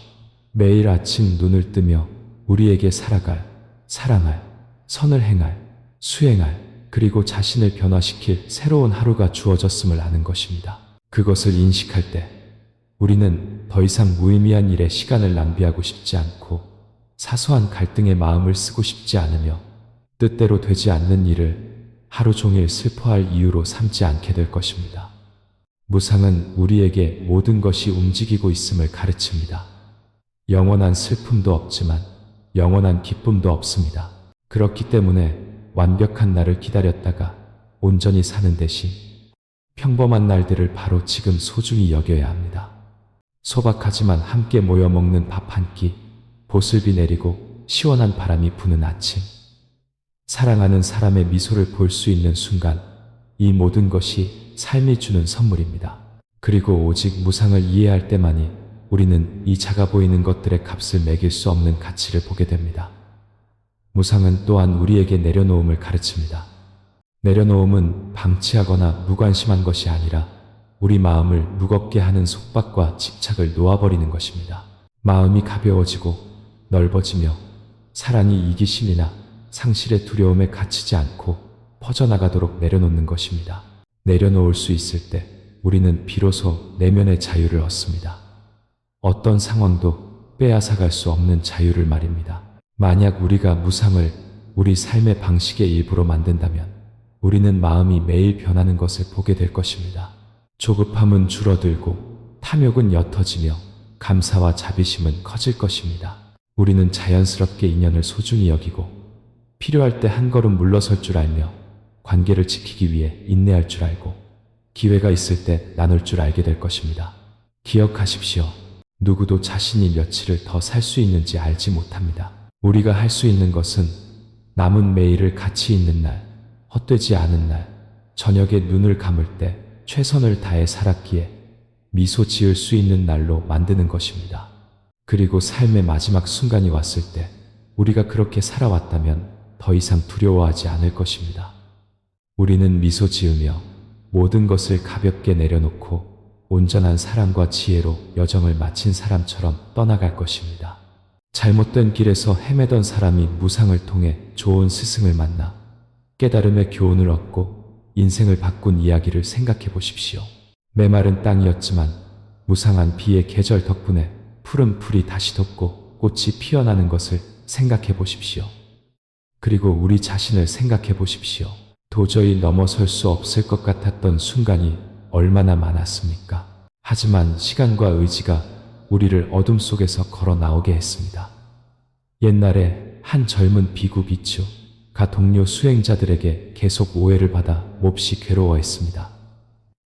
매일 아침 눈을 뜨며 우리에게 살아갈, 사랑할, 선을 행할, 수행할, 그리고 자신을 변화시킬 새로운 하루가 주어졌음을 아는 것입니다. 그것을 인식할 때 우리는 더 이상 무의미한 일에 시간을 낭비하고 싶지 않고 사소한 갈등에 마음을 쓰고 싶지 않으며 뜻대로 되지 않는 일을 하루 종일 슬퍼할 이유로 삼지 않게 될 것입니다. 무상은 우리에게 모든 것이 움직이고 있음을 가르칩니다. 영원한 슬픔도 없지만 영원한 기쁨도 없습니다. 그렇기 때문에 완벽한 날을 기다렸다가 온전히 사는 대신 평범한 날들을 바로 지금 소중히 여겨야 합니다. 소박하지만 함께 모여 먹는 밥 한 끼, 보슬비 내리고 시원한 바람이 부는 아침, 사랑하는 사람의 미소를 볼 수 있는 순간, 이 모든 것이 삶이 주는 선물입니다. 그리고 오직 무상을 이해할 때만이 우리는 이 작아 보이는 것들의 값을 매길 수 없는 가치를 보게 됩니다. 무상은 또한 우리에게 내려놓음을 가르칩니다. 내려놓음은 방치하거나 무관심한 것이 아니라 우리 마음을 무겁게 하는 속박과 집착을 놓아버리는 것입니다. 마음이 가벼워지고 넓어지며 사랑이 이기심이나 상실의 두려움에 갇히지 않고 퍼져나가도록 내려놓는 것입니다. 내려놓을 수 있을 때 우리는 비로소 내면의 자유를 얻습니다. 어떤 상황도 빼앗아갈 수 없는 자유를 말입니다. 만약 우리가 무상을 우리 삶의 방식의 일부로 만든다면 우리는 마음이 매일 변하는 것을 보게 될 것입니다. 조급함은 줄어들고 탐욕은 옅어지며 감사와 자비심은 커질 것입니다. 우리는 자연스럽게 인연을 소중히 여기고 필요할 때 한 걸음 물러설 줄 알며 관계를 지키기 위해 인내할 줄 알고 기회가 있을 때 나눌 줄 알게 될 것입니다. 기억하십시오. 누구도 자신이 며칠을 더 살 수 있는지 알지 못합니다. 우리가 할 수 있는 것은 남은 매일을 가치 있는 날, 헛되지 않은 날, 저녁에 눈을 감을 때 최선을 다해 살았기에 미소 지을 수 있는 날로 만드는 것입니다. 그리고 삶의 마지막 순간이 왔을 때 우리가 그렇게 살아왔다면 더 이상 두려워하지 않을 것입니다. 우리는 미소 지으며 모든 것을 가볍게 내려놓고 온전한 사랑과 지혜로 여정을 마친 사람처럼 떠나갈 것입니다. 잘못된 길에서 헤매던 사람이 무상을 통해 좋은 스승을 만나 깨달음의 교훈을 얻고 인생을 바꾼 이야기를 생각해 보십시오. 메마른 땅이었지만 무상한 비의 계절 덕분에 푸른 풀이 다시 돋고 꽃이 피어나는 것을 생각해 보십시오. 그리고 우리 자신을 생각해 보십시오. 도저히 넘어설 수 없을 것 같았던 순간이 얼마나 많았습니까? 하지만 시간과 의지가 우리를 어둠 속에서 걸어 나오게 했습니다. 옛날에 한 젊은 비구 비추가 동료 수행자들에게 계속 오해를 받아 몹시 괴로워했습니다.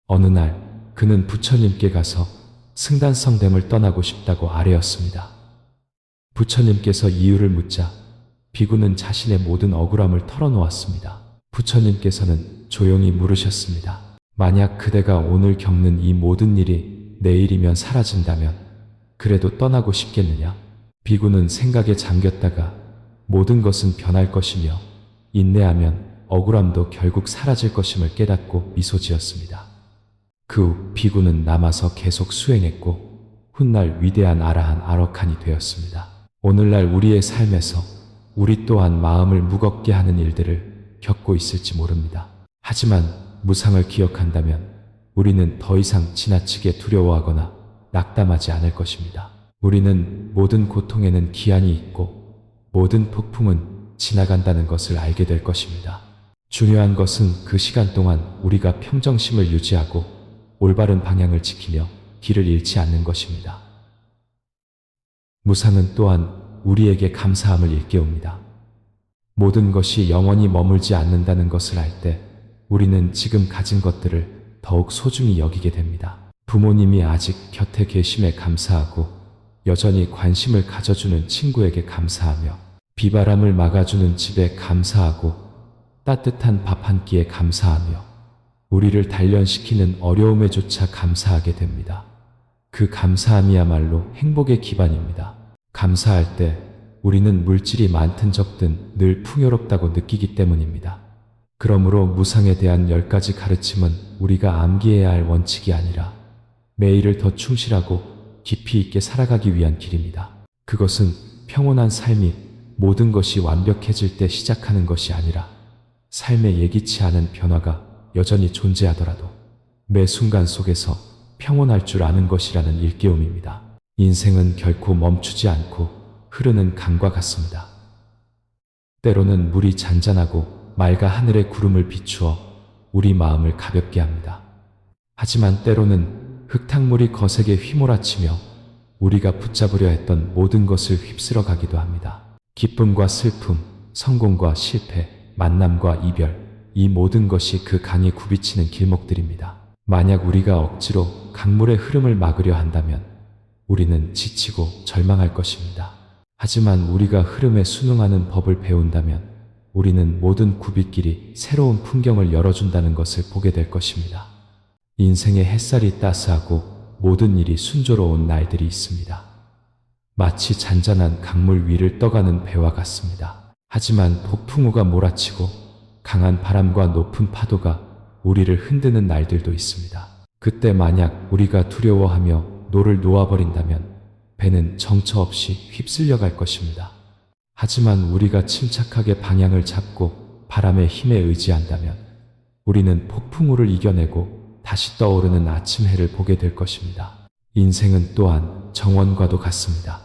어느 날 그는 부처님께 가서 승단성댐을 떠나고 싶다고 아뢰었습니다. 부처님께서 이유를 묻자 비구는 자신의 모든 억울함을 털어놓았습니다. 부처님께서는 조용히 물으셨습니다. 만약 그대가 오늘 겪는 이 모든 일이 내일이면 사라진다면 그래도 떠나고 싶겠느냐? 비구는 생각에 잠겼다가 모든 것은 변할 것이며 인내하면 억울함도 결국 사라질 것임을 깨닫고 미소 지었습니다. 그 후 비구는 남아서 계속 수행했고 훗날 위대한 아라한 아러칸이 되었습니다. 오늘날 우리의 삶에서 우리 또한 마음을 무겁게 하는 일들을 겪고 있을지 모릅니다. 하지만 무상을 기억한다면 우리는 더 이상 지나치게 두려워하거나 낙담하지 않을 것입니다. 우리는 모든 고통에는 기한이 있고 모든 폭풍은 지나간다는 것을 알게 될 것입니다. 중요한 것은 그 시간 동안 우리가 평정심을 유지하고 올바른 방향을 지키며 길을 잃지 않는 것입니다. 무상은 또한 우리에게 감사함을 일깨웁니다. 모든 것이 영원히 머물지 않는다는 것을 알 때 우리는 지금 가진 것들을 더욱 소중히 여기게 됩니다. 부모님이 아직 곁에 계심에 감사하고 여전히 관심을 가져주는 친구에게 감사하며 비바람을 막아주는 집에 감사하고 따뜻한 밥 한 끼에 감사하며 우리를 단련시키는 어려움에조차 감사하게 됩니다. 그 감사함이야말로 행복의 기반입니다. 감사할 때 우리는 물질이 많든 적든 늘 풍요롭다고 느끼기 때문입니다. 그러므로 무상에 대한 10가지 가르침은 우리가 암기해야 할 원칙이 아니라 매일을 더 충실하고 깊이 있게 살아가기 위한 길입니다. 그것은 평온한 삶이 모든 것이 완벽해질 때 시작하는 것이 아니라 삶에 예기치 않은 변화가 여전히 존재하더라도 매 순간 속에서 평온할 줄 아는 것이라는 일깨움입니다. 인생은 결코 멈추지 않고 흐르는 강과 같습니다. 때로는 물이 잔잔하고 맑아 하늘의 구름을 비추어 우리 마음을 가볍게 합니다. 하지만 때로는 흙탕물이 거세게 휘몰아치며 우리가 붙잡으려 했던 모든 것을 휩쓸어 가기도 합니다. 기쁨과 슬픔, 성공과 실패, 만남과 이별, 이 모든 것이 그 강에 굽이치는 길목들입니다. 만약 우리가 억지로 강물의 흐름을 막으려 한다면 우리는 지치고 절망할 것입니다. 하지만 우리가 흐름에 순응하는 법을 배운다면 우리는 모든 굽이길이 새로운 풍경을 열어준다는 것을 보게 될 것입니다. 인생의 햇살이 따스하고 모든 일이 순조로운 날들이 있습니다. 마치 잔잔한 강물 위를 떠가는 배와 같습니다. 하지만 폭풍우가 몰아치고 강한 바람과 높은 파도가 우리를 흔드는 날들도 있습니다. 그때 만약 우리가 두려워하며 노를 놓아버린다면 배는 정처 없이 휩쓸려 갈 것입니다. 하지만 우리가 침착하게 방향을 잡고 바람의 힘에 의지한다면 우리는 폭풍우를 이겨내고 다시 떠오르는 아침 해를 보게 될 것입니다. 인생은 또한 정원과도 같습니다.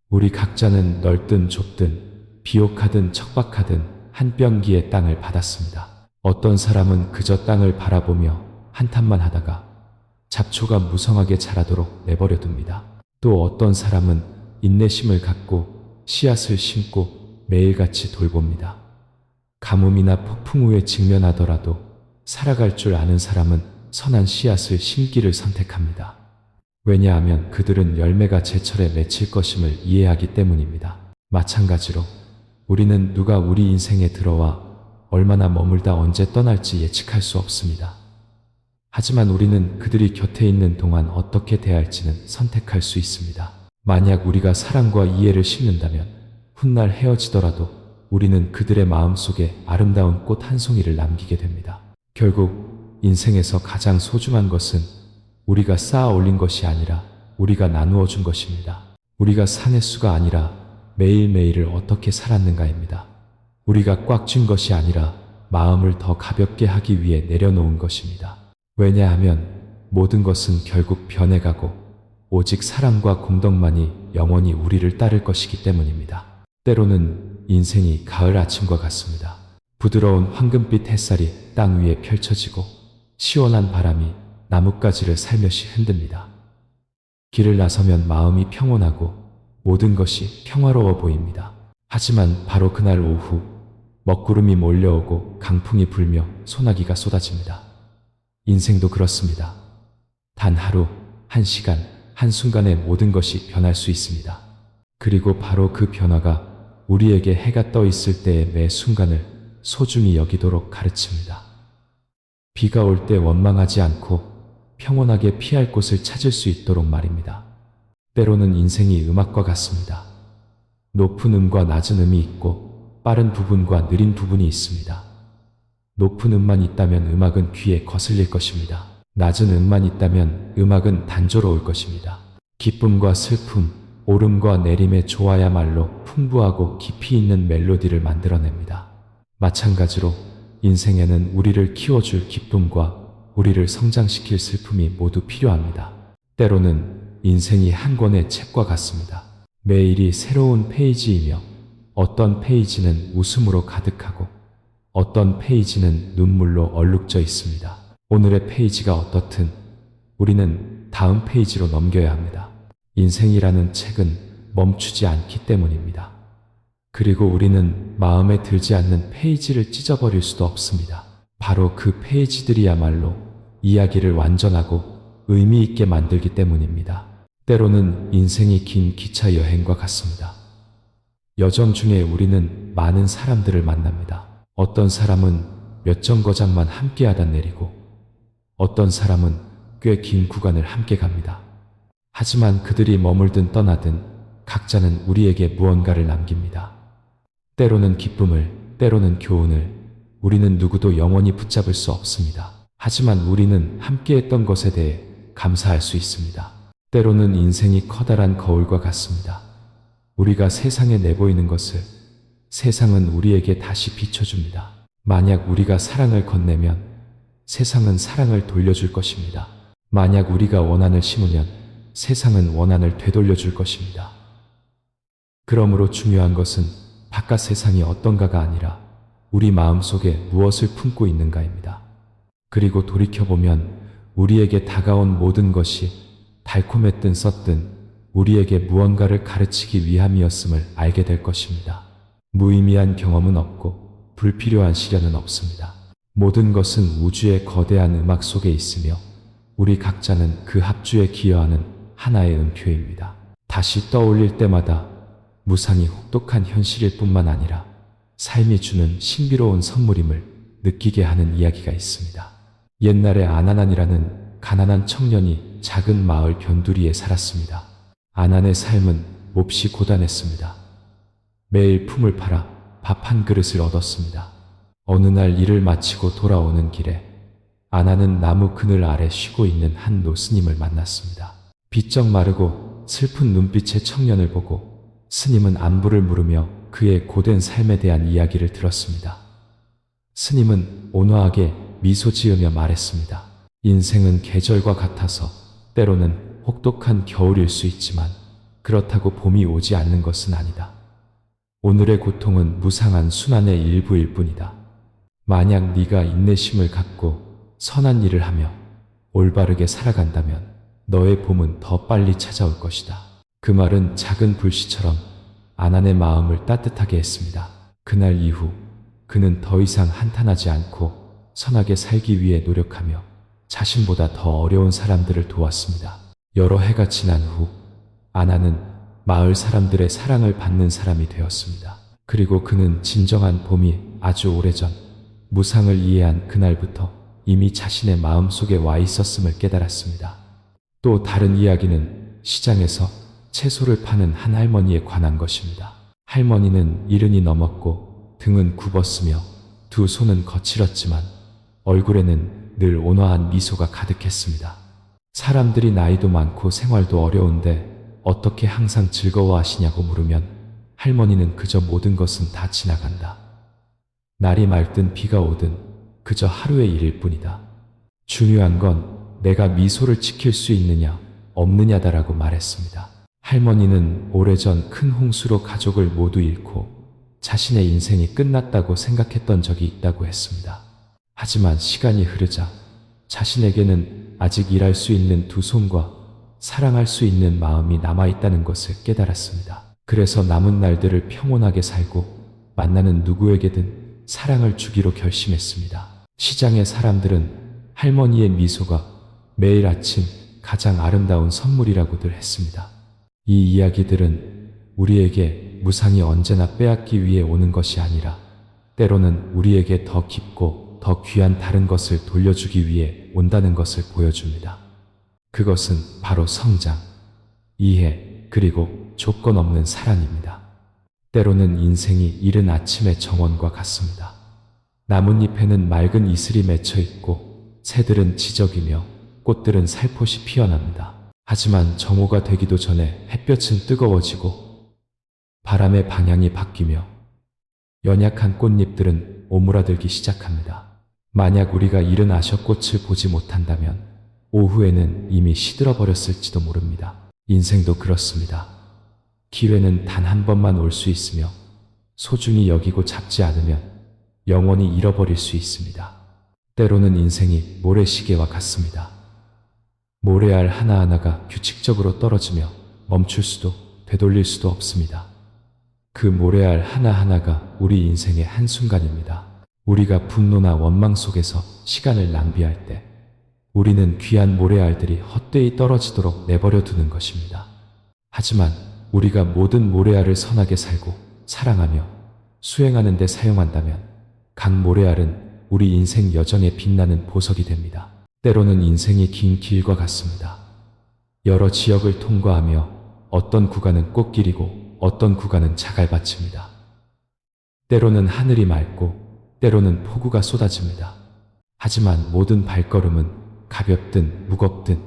우리 각자는 넓든 좁든 비옥하든 척박하든 한 뼘기의 땅을 받았습니다. 어떤 사람은 그저 땅을 바라보며 한탄만 하다가 잡초가 무성하게 자라도록 내버려 둡니다. 또 어떤 사람은 인내심을 갖고 씨앗을 심고 매일같이 돌봅니다. 가뭄이나 폭풍우에 직면하더라도 살아갈 줄 아는 사람은 선한 씨앗을 심기를 선택합니다. 왜냐하면 그들은 열매가 제철에 맺힐 것임을 이해하기 때문입니다. 마찬가지로 우리는 누가 우리 인생에 들어와 얼마나 머물다 언제 떠날지 예측할 수 없습니다. 하지만 우리는 그들이 곁에 있는 동안 어떻게 대할지는 선택할 수 있습니다. 만약 우리가 사랑과 이해를 심는다면 훗날 헤어지더라도 우리는 그들의 마음속에 아름다운 꽃 한 송이를 남기게 됩니다. 결국 인생에서 가장 소중한 것은 우리가 쌓아 올린 것이 아니라 우리가 나누어 준 것입니다. 우리가 상의 수가 아니라 매일매일을 어떻게 살았는가입니다. 우리가 꽉 쥔 것이 아니라 마음을 더 가볍게 하기 위해 내려놓은 것입니다. 왜냐하면 모든 것은 결국 변해가고 오직 사랑과 공덕만이 영원히 우리를 따를 것이기 때문입니다. 때로는 인생이 가을 아침과 같습니다. 부드러운 황금빛 햇살이 땅 위에 펼쳐지고 시원한 바람이 나뭇가지를 살며시 흔듭니다. 길을 나서면 마음이 평온하고 모든 것이 평화로워 보입니다. 하지만 바로 그날 오후 먹구름이 몰려오고 강풍이 불며 소나기가 쏟아집니다. 인생도 그렇습니다. 단 하루, 한 시간, 한순간에 모든 것이 변할 수 있습니다. 그리고 바로 그 변화가 우리에게 해가 떠 있을 때의 매 순간을 소중히 여기도록 가르칩니다. 비가 올 때 원망하지 않고 평온하게 피할 곳을 찾을 수 있도록 말입니다. 때로는 인생이 음악과 같습니다. 높은 음과 낮은 음이 있고 빠른 부분과 느린 부분이 있습니다. 높은 음만 있다면 음악은 귀에 거슬릴 것입니다. 낮은 음만 있다면 음악은 단조로울 것입니다. 기쁨과 슬픔, 오름과 내림의 조화야말로 풍부하고 깊이 있는 멜로디를 만들어냅니다. 마찬가지로 인생에는 우리를 키워줄 기쁨과 우리를 성장시킬 슬픔이 모두 필요합니다. 때로는 인생이 한 권의 책과 같습니다. 매일이 새로운 페이지이며 어떤 페이지는 웃음으로 가득하고 어떤 페이지는 눈물로 얼룩져 있습니다. 오늘의 페이지가 어떻든 우리는 다음 페이지로 넘겨야 합니다. 인생이라는 책은 멈추지 않기 때문입니다. 그리고 우리는 마음에 들지 않는 페이지를 찢어버릴 수도 없습니다. 바로 그 페이지들이야말로 이야기를 완전하고 의미 있게 만들기 때문입니다. 때로는 인생이 긴 기차 여행과 같습니다. 여정 중에 우리는 많은 사람들을 만납니다. 어떤 사람은 몇 정거장만 함께하다 내리고 어떤 사람은 꽤 긴 구간을 함께 갑니다. 하지만 그들이 머물든 떠나든 각자는 우리에게 무언가를 남깁니다. 때로는 기쁨을, 때로는 교훈을 우리는 누구도 영원히 붙잡을 수 없습니다. 하지만 우리는 함께했던 것에 대해 감사할 수 있습니다. 때로는 인생이 커다란 거울과 같습니다. 우리가 세상에 내보이는 것을 세상은 우리에게 다시 비춰줍니다. 만약 우리가 사랑을 건네면 세상은 사랑을 돌려줄 것입니다. 만약 우리가 원한을 심으면 세상은 원한을 되돌려줄 것입니다. 그러므로 중요한 것은 바깥 세상이 어떤가가 아니라 우리 마음속에 무엇을 품고 있는가입니다. 그리고 돌이켜보면 우리에게 다가온 모든 것이 달콤했든 썼든 우리에게 무언가를 가르치기 위함이었음을 알게 될 것입니다. 무의미한 경험은 없고 불필요한 시련은 없습니다. 모든 것은 우주의 거대한 음악 속에 있으며 우리 각자는 그 합주에 기여하는 하나의 음표입니다. 다시 떠올릴 때마다 무상히 혹독한 현실일 뿐만 아니라 삶이 주는 신비로운 선물임을 느끼게 하는 이야기가 있습니다. 옛날에 아난이라는 가난한 청년이 작은 마을 변두리에 살았습니다. 아난의 삶은 몹시 고단했습니다. 매일 품을 팔아 밥 한 그릇을 얻었습니다. 어느 날 일을 마치고 돌아오는 길에 아난은 나무 그늘 아래 쉬고 있는 한 노스님을 만났습니다. 비쩍 마르고 슬픈 눈빛의 청년을 보고 스님은 안부를 물으며 그의 고된 삶에 대한 이야기를 들었습니다. 스님은 온화하게 미소 지으며 말했습니다. 인생은 계절과 같아서 때로는 혹독한 겨울일 수 있지만 그렇다고 봄이 오지 않는 것은 아니다. 오늘의 고통은 무상한 순환의 일부일 뿐이다. 만약 네가 인내심을 갖고 선한 일을 하며 올바르게 살아간다면 너의 봄은 더 빨리 찾아올 것이다. 그 말은 작은 불씨처럼 아난의 마음을 따뜻하게 했습니다. 그날 이후 그는 더 이상 한탄하지 않고 선하게 살기 위해 노력하며 자신보다 더 어려운 사람들을 도왔습니다. 여러 해가 지난 후 아난은 마을 사람들의 사랑을 받는 사람이 되었습니다. 그리고 그는 진정한 봄이 아주 오래전 무상을 이해한 그날부터 이미 자신의 마음속에 와 있었음을 깨달았습니다. 또 다른 이야기는 시장에서 채소를 파는 한 할머니에 관한 것입니다. 할머니는 70이 넘었고 등은 굽었으며 두 손은 거칠었지만 얼굴에는 늘 온화한 미소가 가득했습니다. 사람들이 나이도 많고 생활도 어려운데 어떻게 항상 즐거워하시냐고 물으면 할머니는 그저 모든 것은 다 지나간다. 날이 맑든 비가 오든 그저 하루의 일일 뿐이다. 중요한 건 내가 미소를 지킬 수 있느냐, 없느냐다라고 말했습니다. 할머니는 오래전 큰 홍수로 가족을 모두 잃고 자신의 인생이 끝났다고 생각했던 적이 있다고 했습니다. 하지만 시간이 흐르자 자신에게는 아직 일할 수 있는 두 손과 사랑할 수 있는 마음이 남아있다는 것을 깨달았습니다. 그래서 남은 날들을 평온하게 살고 만나는 누구에게든 사랑을 주기로 결심했습니다. 시장의 사람들은 할머니의 미소가 매일 아침 가장 아름다운 선물이라고들 했습니다. 이 이야기들은 우리에게 무상이 언제나 빼앗기 위해 오는 것이 아니라 때로는 우리에게 더 깊고 더 귀한 다른 것을 돌려주기 위해 온다는 것을 보여줍니다. 그것은 바로 성장, 이해, 그리고 조건 없는 사랑입니다. 때로는 인생이 이른 아침의 정원과 같습니다. 나뭇잎에는 맑은 이슬이 맺혀 있고 새들은 지저귀며 꽃들은 살포시 피어납니다. 하지만 정오가 되기도 전에 햇볕은 뜨거워지고 바람의 방향이 바뀌며 연약한 꽃잎들은 오므라들기 시작합니다. 만약 우리가 이른 아셔꽃을 보지 못한다면 오후에는 이미 시들어 버렸을지도 모릅니다. 인생도 그렇습니다. 기회는 단 한 번만 올 수 있으며 소중히 여기고 잡지 않으면 영원히 잃어버릴 수 있습니다. 때로는 인생이 모래시계와 같습니다. 모래알 하나하나가 규칙적으로 떨어지며 멈출 수도 되돌릴 수도 없습니다. 그 모래알 하나하나가 우리 인생의 한순간입니다. 우리가 분노나 원망 속에서 시간을 낭비할 때 우리는 귀한 모래알들이 헛되이 떨어지도록 내버려 두는 것입니다. 하지만 우리가 모든 모래알을 선하게 살고 사랑하며 수행하는 데 사용한다면 각 모래알은 우리 인생 여정에 빛나는 보석이 됩니다. 때로는 인생이 긴 길과 같습니다. 여러 지역을 통과하며 어떤 구간은 꽃길이고 어떤 구간은 자갈밭입니다. 때로는 하늘이 맑고 때로는 폭우가 쏟아집니다. 하지만 모든 발걸음은 가볍든 무겁든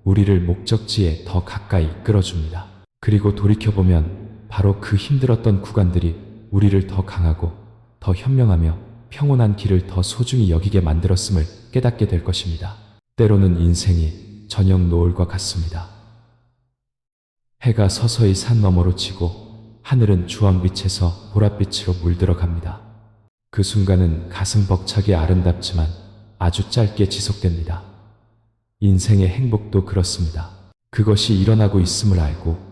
우리를 목적지에 더 가까이 이끌어줍니다. 그리고 돌이켜보면 바로 그 힘들었던 구간들이 우리를 더 강하고 더 현명하며 평온한 길을 더 소중히 여기게 만들었음을 깨닫게 될 것입니다. 때로는 인생이 저녁 노을과 같습니다. 해가 서서히 산 너머로 지고 하늘은 주황빛에서 보랏빛으로 물들어갑니다. 그 순간은 가슴 벅차게 아름답지만 아주 짧게 지속됩니다. 인생의 행복도 그렇습니다. 그것이 일어나고 있음을 알고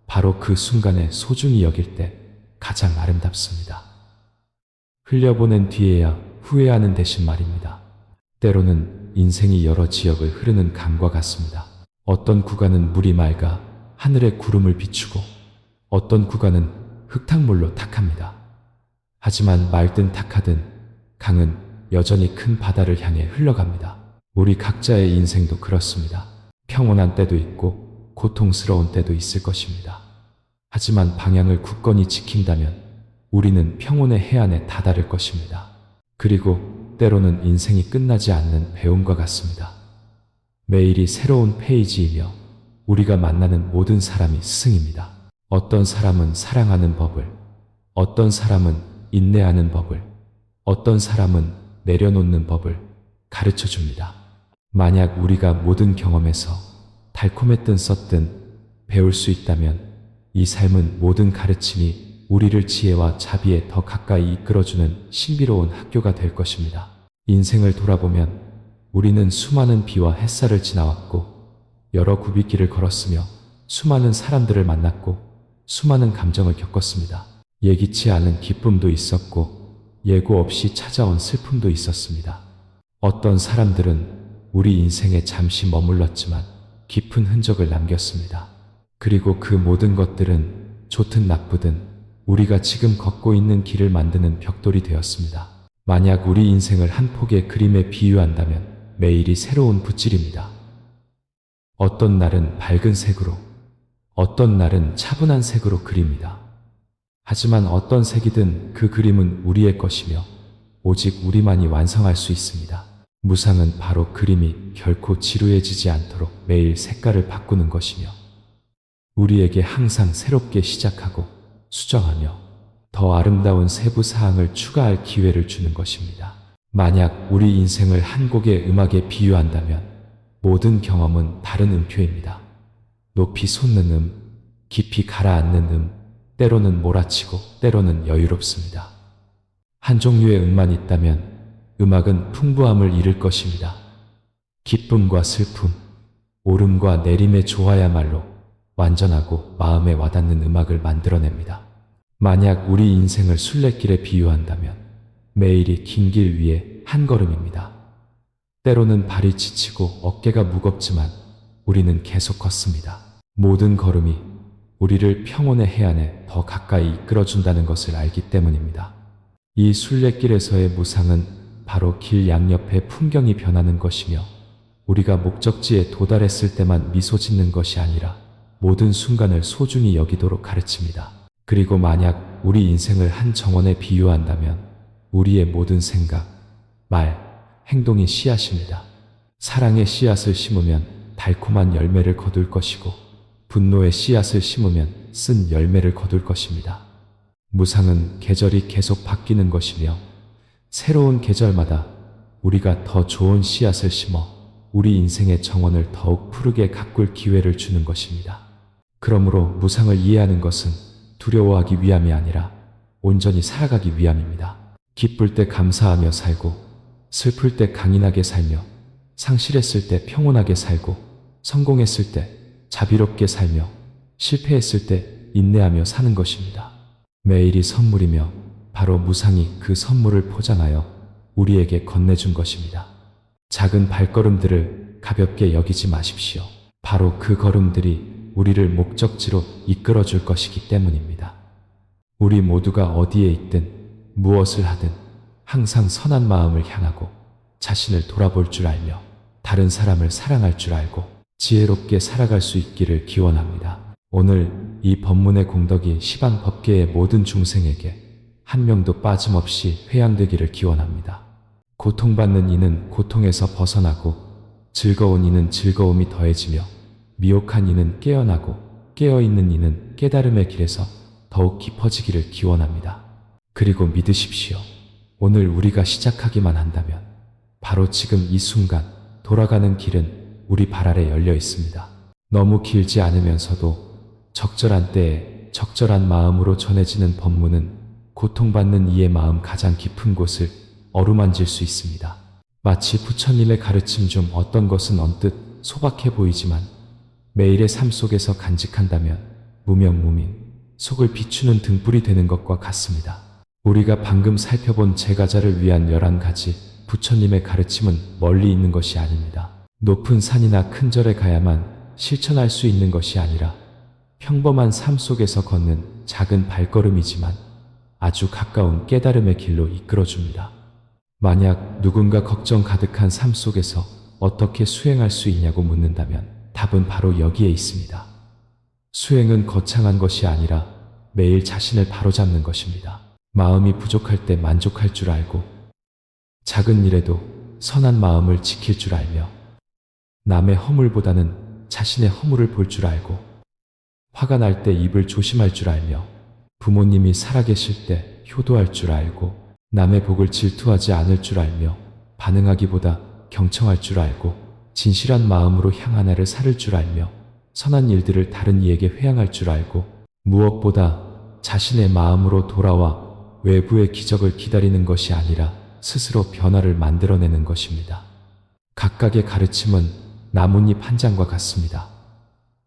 바로 그 순간에 소중히 여길 때 가장 아름답습니다. 흘려보낸 뒤에야 후회하는 대신 말입니다. 때로는 인생이 여러 지역을 흐르는 강과 같습니다. 어떤 구간은 물이 맑아 하늘에 구름을 비추고 어떤 구간은 흙탕물로 탁합니다. 하지만 맑든 탁하든 강은 여전히 큰 바다를 향해 흘러갑니다. 우리 각자의 인생도 그렇습니다. 평온한 때도 있고 고통스러운 때도 있을 것입니다. 하지만 방향을 굳건히 지킨다면 우리는 평온의 해안에 다다를 것입니다. 그리고 때로는 인생이 끝나지 않는 배움과 같습니다. 매일이 새로운 페이지이며 우리가 만나는 모든 사람이 스승입니다. 어떤 사람은 사랑하는 법을, 어떤 사람은 인내하는 법을, 어떤 사람은 내려놓는 법을 가르쳐 줍니다. 만약 우리가 모든 경험에서 달콤했든 썼든 배울 수 있다면 이 삶은 모든 가르침이 우리를 지혜와 자비에 더 가까이 이끌어주는 신비로운 학교가 될 것입니다. 인생을 돌아보면 우리는 수많은 비와 햇살을 지나왔고 여러 굽이길을 걸었으며 수많은 사람들을 만났고 수많은 감정을 겪었습니다. 예기치 않은 기쁨도 있었고 예고 없이 찾아온 슬픔도 있었습니다. 어떤 사람들은 우리 인생에 잠시 머물렀지만 깊은 흔적을 남겼습니다. 그리고 그 모든 것들은 좋든 나쁘든 우리가 지금 걷고 있는 길을 만드는 벽돌이 되었습니다. 만약 우리 인생을 한 폭의 그림에 비유한다면 매일이 새로운 붓질입니다. 어떤 날은 밝은 색으로, 어떤 날은 차분한 색으로 그립니다. 하지만 어떤 색이든 그 그림은 우리의 것이며 오직 우리만이 완성할 수 있습니다. 무상은 바로 그림이 결코 지루해지지 않도록 매일 색깔을 바꾸는 것이며 우리에게 항상 새롭게 시작하고 수정하며 더 아름다운 세부 사항을 추가할 기회를 주는 것입니다. 만약 우리 인생을 한 곡의 음악에 비유한다면 모든 경험은 다른 음표입니다. 높이 솟는 깊이 가라앉는 때로는 몰아치고 때로는 여유롭습니다. 한 종류의 음만 있다면 음악은 풍부함을 잃을 것입니다. 기쁨과 슬픔, 오름과 내림의 조화야말로 완전하고 마음에 와닿는 음악을 만들어냅니다. 만약 우리 인생을 순례길에 비유한다면 매일이 긴 길 위에 한 걸음입니다. 때로는 발이 지치고 어깨가 무겁지만 우리는 계속 걷습니다. 모든 걸음이 우리를 평온의 해안에 더 가까이 이끌어준다는 것을 알기 때문입니다. 이 순례길에서의 무상은 바로 길 양옆의 풍경이 변하는 것이며 우리가 목적지에 도달했을 때만 미소 짓는 것이 아니라 모든 순간을 소중히 여기도록 가르칩니다. 그리고 만약 우리 인생을 한 정원에 비유한다면 우리의 모든 생각, 말, 행동이 씨앗입니다. 사랑의 씨앗을 심으면 달콤한 열매를 거둘 것이고 분노의 씨앗을 심으면 쓴 열매를 거둘 것입니다. 무상은 계절이 계속 바뀌는 것이며 새로운 계절마다 우리가 더 좋은 씨앗을 심어 우리 인생의 정원을 더욱 푸르게 가꿀 기회를 주는 것입니다. 그러므로 무상을 이해하는 것은 두려워하기 위함이 아니라 온전히 살아가기 위함입니다. 기쁠 때 감사하며 살고 슬플 때 강인하게 살며 상실했을 때 평온하게 살고 성공했을 때 자비롭게 살며 실패했을 때 인내하며 사는 것입니다. 매일이 선물이며 바로 무상이 그 선물을 포장하여 우리에게 건네준 것입니다. 작은 발걸음들을 가볍게 여기지 마십시오. 바로 그 걸음들이 우리를 목적지로 이끌어 줄 것이기 때문입니다. 우리 모두가 어디에 있든 무엇을 하든 항상 선한 마음을 향하고 자신을 돌아볼 줄 알며 다른 사람을 사랑할 줄 알고 지혜롭게 살아갈 수 있기를 기원합니다. 오늘 이 법문의 공덕이 시방 법계의 모든 중생에게 한 명도 빠짐없이 회양되기를 기원합니다. 고통받는 이는 고통에서 벗어나고 즐거운 이는 즐거움이 더해지며 미혹한 이는 깨어나고 깨어있는 이는 깨달음의 길에서 더욱 깊어지기를 기원합니다. 그리고 믿으십시오. 오늘 우리가 시작하기만 한다면 바로 지금 이 순간 돌아가는 길은 우리 발 아래 열려 있습니다. 너무 길지 않으면서도 적절한 때에 적절한 마음으로 전해지는 법문은 고통받는 이의 마음 가장 깊은 곳을 어루만질 수 있습니다. 마치 부처님의 가르침 중 어떤 것은 언뜻 소박해 보이지만 매일의 삶 속에서 간직한다면 무명무민, 속을 비추는 등불이 되는 것과 같습니다. 우리가 방금 살펴본 제가자를 위한 11가지 부처님의 가르침은 멀리 있는 것이 아닙니다. 높은 산이나 큰 절에 가야만 실천할 수 있는 것이 아니라 평범한 삶 속에서 걷는 작은 발걸음이지만 아주 가까운 깨달음의 길로 이끌어줍니다. 만약 누군가 걱정 가득한 삶 속에서 어떻게 수행할 수 있냐고 묻는다면 답은 바로 여기에 있습니다. 수행은 거창한 것이 아니라 매일 자신을 바로잡는 것입니다. 마음이 부족할 때 만족할 줄 알고 작은 일에도 선한 마음을 지킬 줄 알며 남의 허물보다는 자신의 허물을 볼 줄 알고 화가 날 때 입을 조심할 줄 알며 부모님이 살아계실 때 효도할 줄 알고 남의 복을 질투하지 않을 줄 알며 반응하기보다 경청할 줄 알고 진실한 마음으로 향한 해를 살을 줄 알며 선한 일들을 다른 이에게 회양할 줄 알고 무엇보다 자신의 마음으로 돌아와 외부의 기적을 기다리는 것이 아니라 스스로 변화를 만들어내는 것입니다. 각각의 가르침은 나뭇잎 한 장과 같습니다.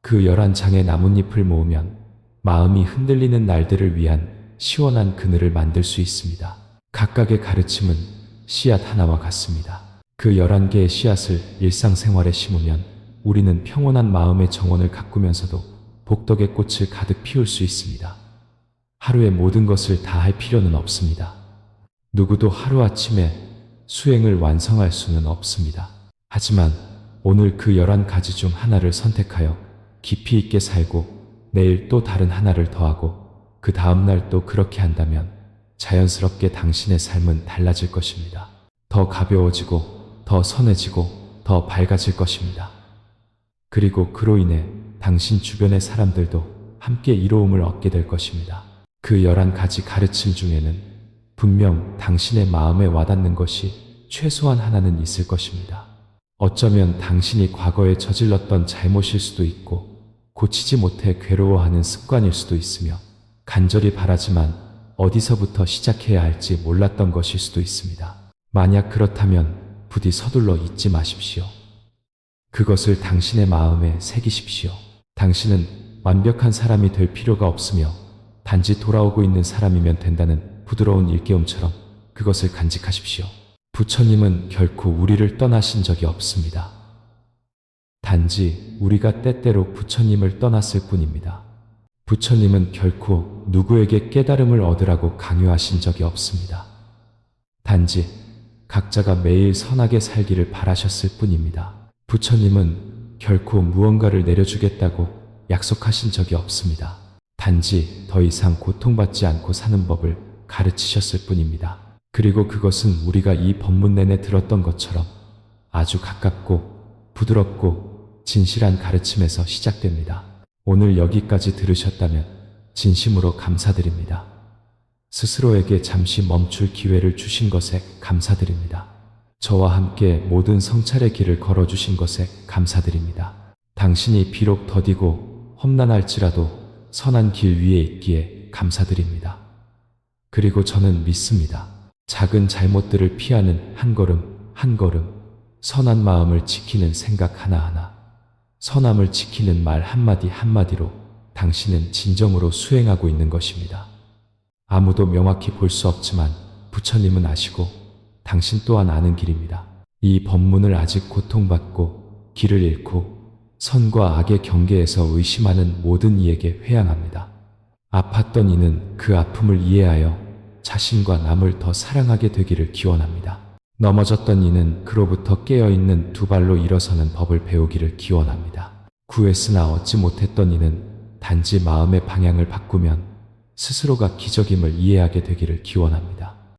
그 11장의 나뭇잎을 모으면 마음이 흔들리는 날들을 위한 시원한 그늘을 만들 수 있습니다. 각각의 가르침은 씨앗 하나와 같습니다. 그 11개의 씨앗을 일상생활에 심으면 우리는 평온한 마음의 정원을 가꾸면서도 복덕의 꽃을 가득 피울 수 있습니다. 하루에 모든 것을 다 할 필요는 없습니다. 누구도 하루아침에 수행을 완성할 수는 없습니다. 하지만 오늘 그 11가지 중 하나를 선택하여 깊이 있게 살고 내일 또 다른 하나를 더하고 그 다음날 또 그렇게 한다면 자연스럽게 당신의 삶은 달라질 것입니다. 더 가벼워지고 더 선해지고 더 밝아질 것입니다. 그리고 그로 인해 당신 주변의 사람들도 함께 이로움을 얻게 될 것입니다. 그 11가지 가르침 중에는 분명 당신의 마음에 와닿는 것이 최소한 하나는 있을 것입니다. 어쩌면 당신이 과거에 저질렀던 잘못일 수도 있고 고치지 못해 괴로워하는 습관일 수도 있으며 간절히 바라지만 어디서부터 시작해야 할지 몰랐던 것일 수도 있습니다. 만약 그렇다면 부디 서둘러 잊지 마십시오. 그것을 당신의 마음에 새기십시오. 당신은 완벽한 사람이 될 필요가 없으며 단지 돌아오고 있는 사람이면 된다는 부드러운 일깨움처럼 그것을 간직하십시오. 부처님은 결코 우리를 떠나신 적이 없습니다. 단지 우리가 때때로 부처님을 떠났을 뿐입니다. 부처님은 결코 누구에게 깨달음을 얻으라고 강요하신 적이 없습니다. 단지 각자가 매일 선하게 살기를 바라셨을 뿐입니다. 부처님은 결코 무언가를 내려주겠다고 약속하신 적이 없습니다. 단지 더 이상 고통받지 않고 사는 법을 가르치셨을 뿐입니다. 그리고 그것은 우리가 이 법문 내내 들었던 것처럼 아주 가깝고 부드럽고 진실한 가르침에서 시작됩니다. 오늘 여기까지 들으셨다면 진심으로 감사드립니다. 스스로에게 잠시 멈출 기회를 주신 것에 감사드립니다. 저와 함께 모든 성찰의 길을 걸어주신 것에 감사드립니다. 당신이 비록 더디고 험난할지라도 선한 길 위에 있기에 감사드립니다. 그리고 저는 믿습니다. 작은 잘못들을 피하는 한 걸음 한 걸음, 선한 마음을 지키는 생각 하나하나, 선함을 지키는 말 한마디 한마디로 당신은 진정으로 수행하고 있는 것입니다. 아무도 명확히 볼 수 없지만 부처님은 아시고 당신 또한 아는 길입니다. 이 법문을 아직 고통받고 길을 잃고 선과 악의 경계에서 의심하는 모든 이에게 회양합니다. 아팠던 이는 그 아픔을 이해하여 자신과 남을 더 사랑하게 되기를 기원합니다. 넘어졌던 이는 그로부터 깨어있는 두 발로 일어서는 법을 배우기를 기원합니다. 구했으나 얻지 못했던 이는 단지 마음의 방향을 바꾸면 스스로가 기적임을 이해하게 되기를 기원합니다.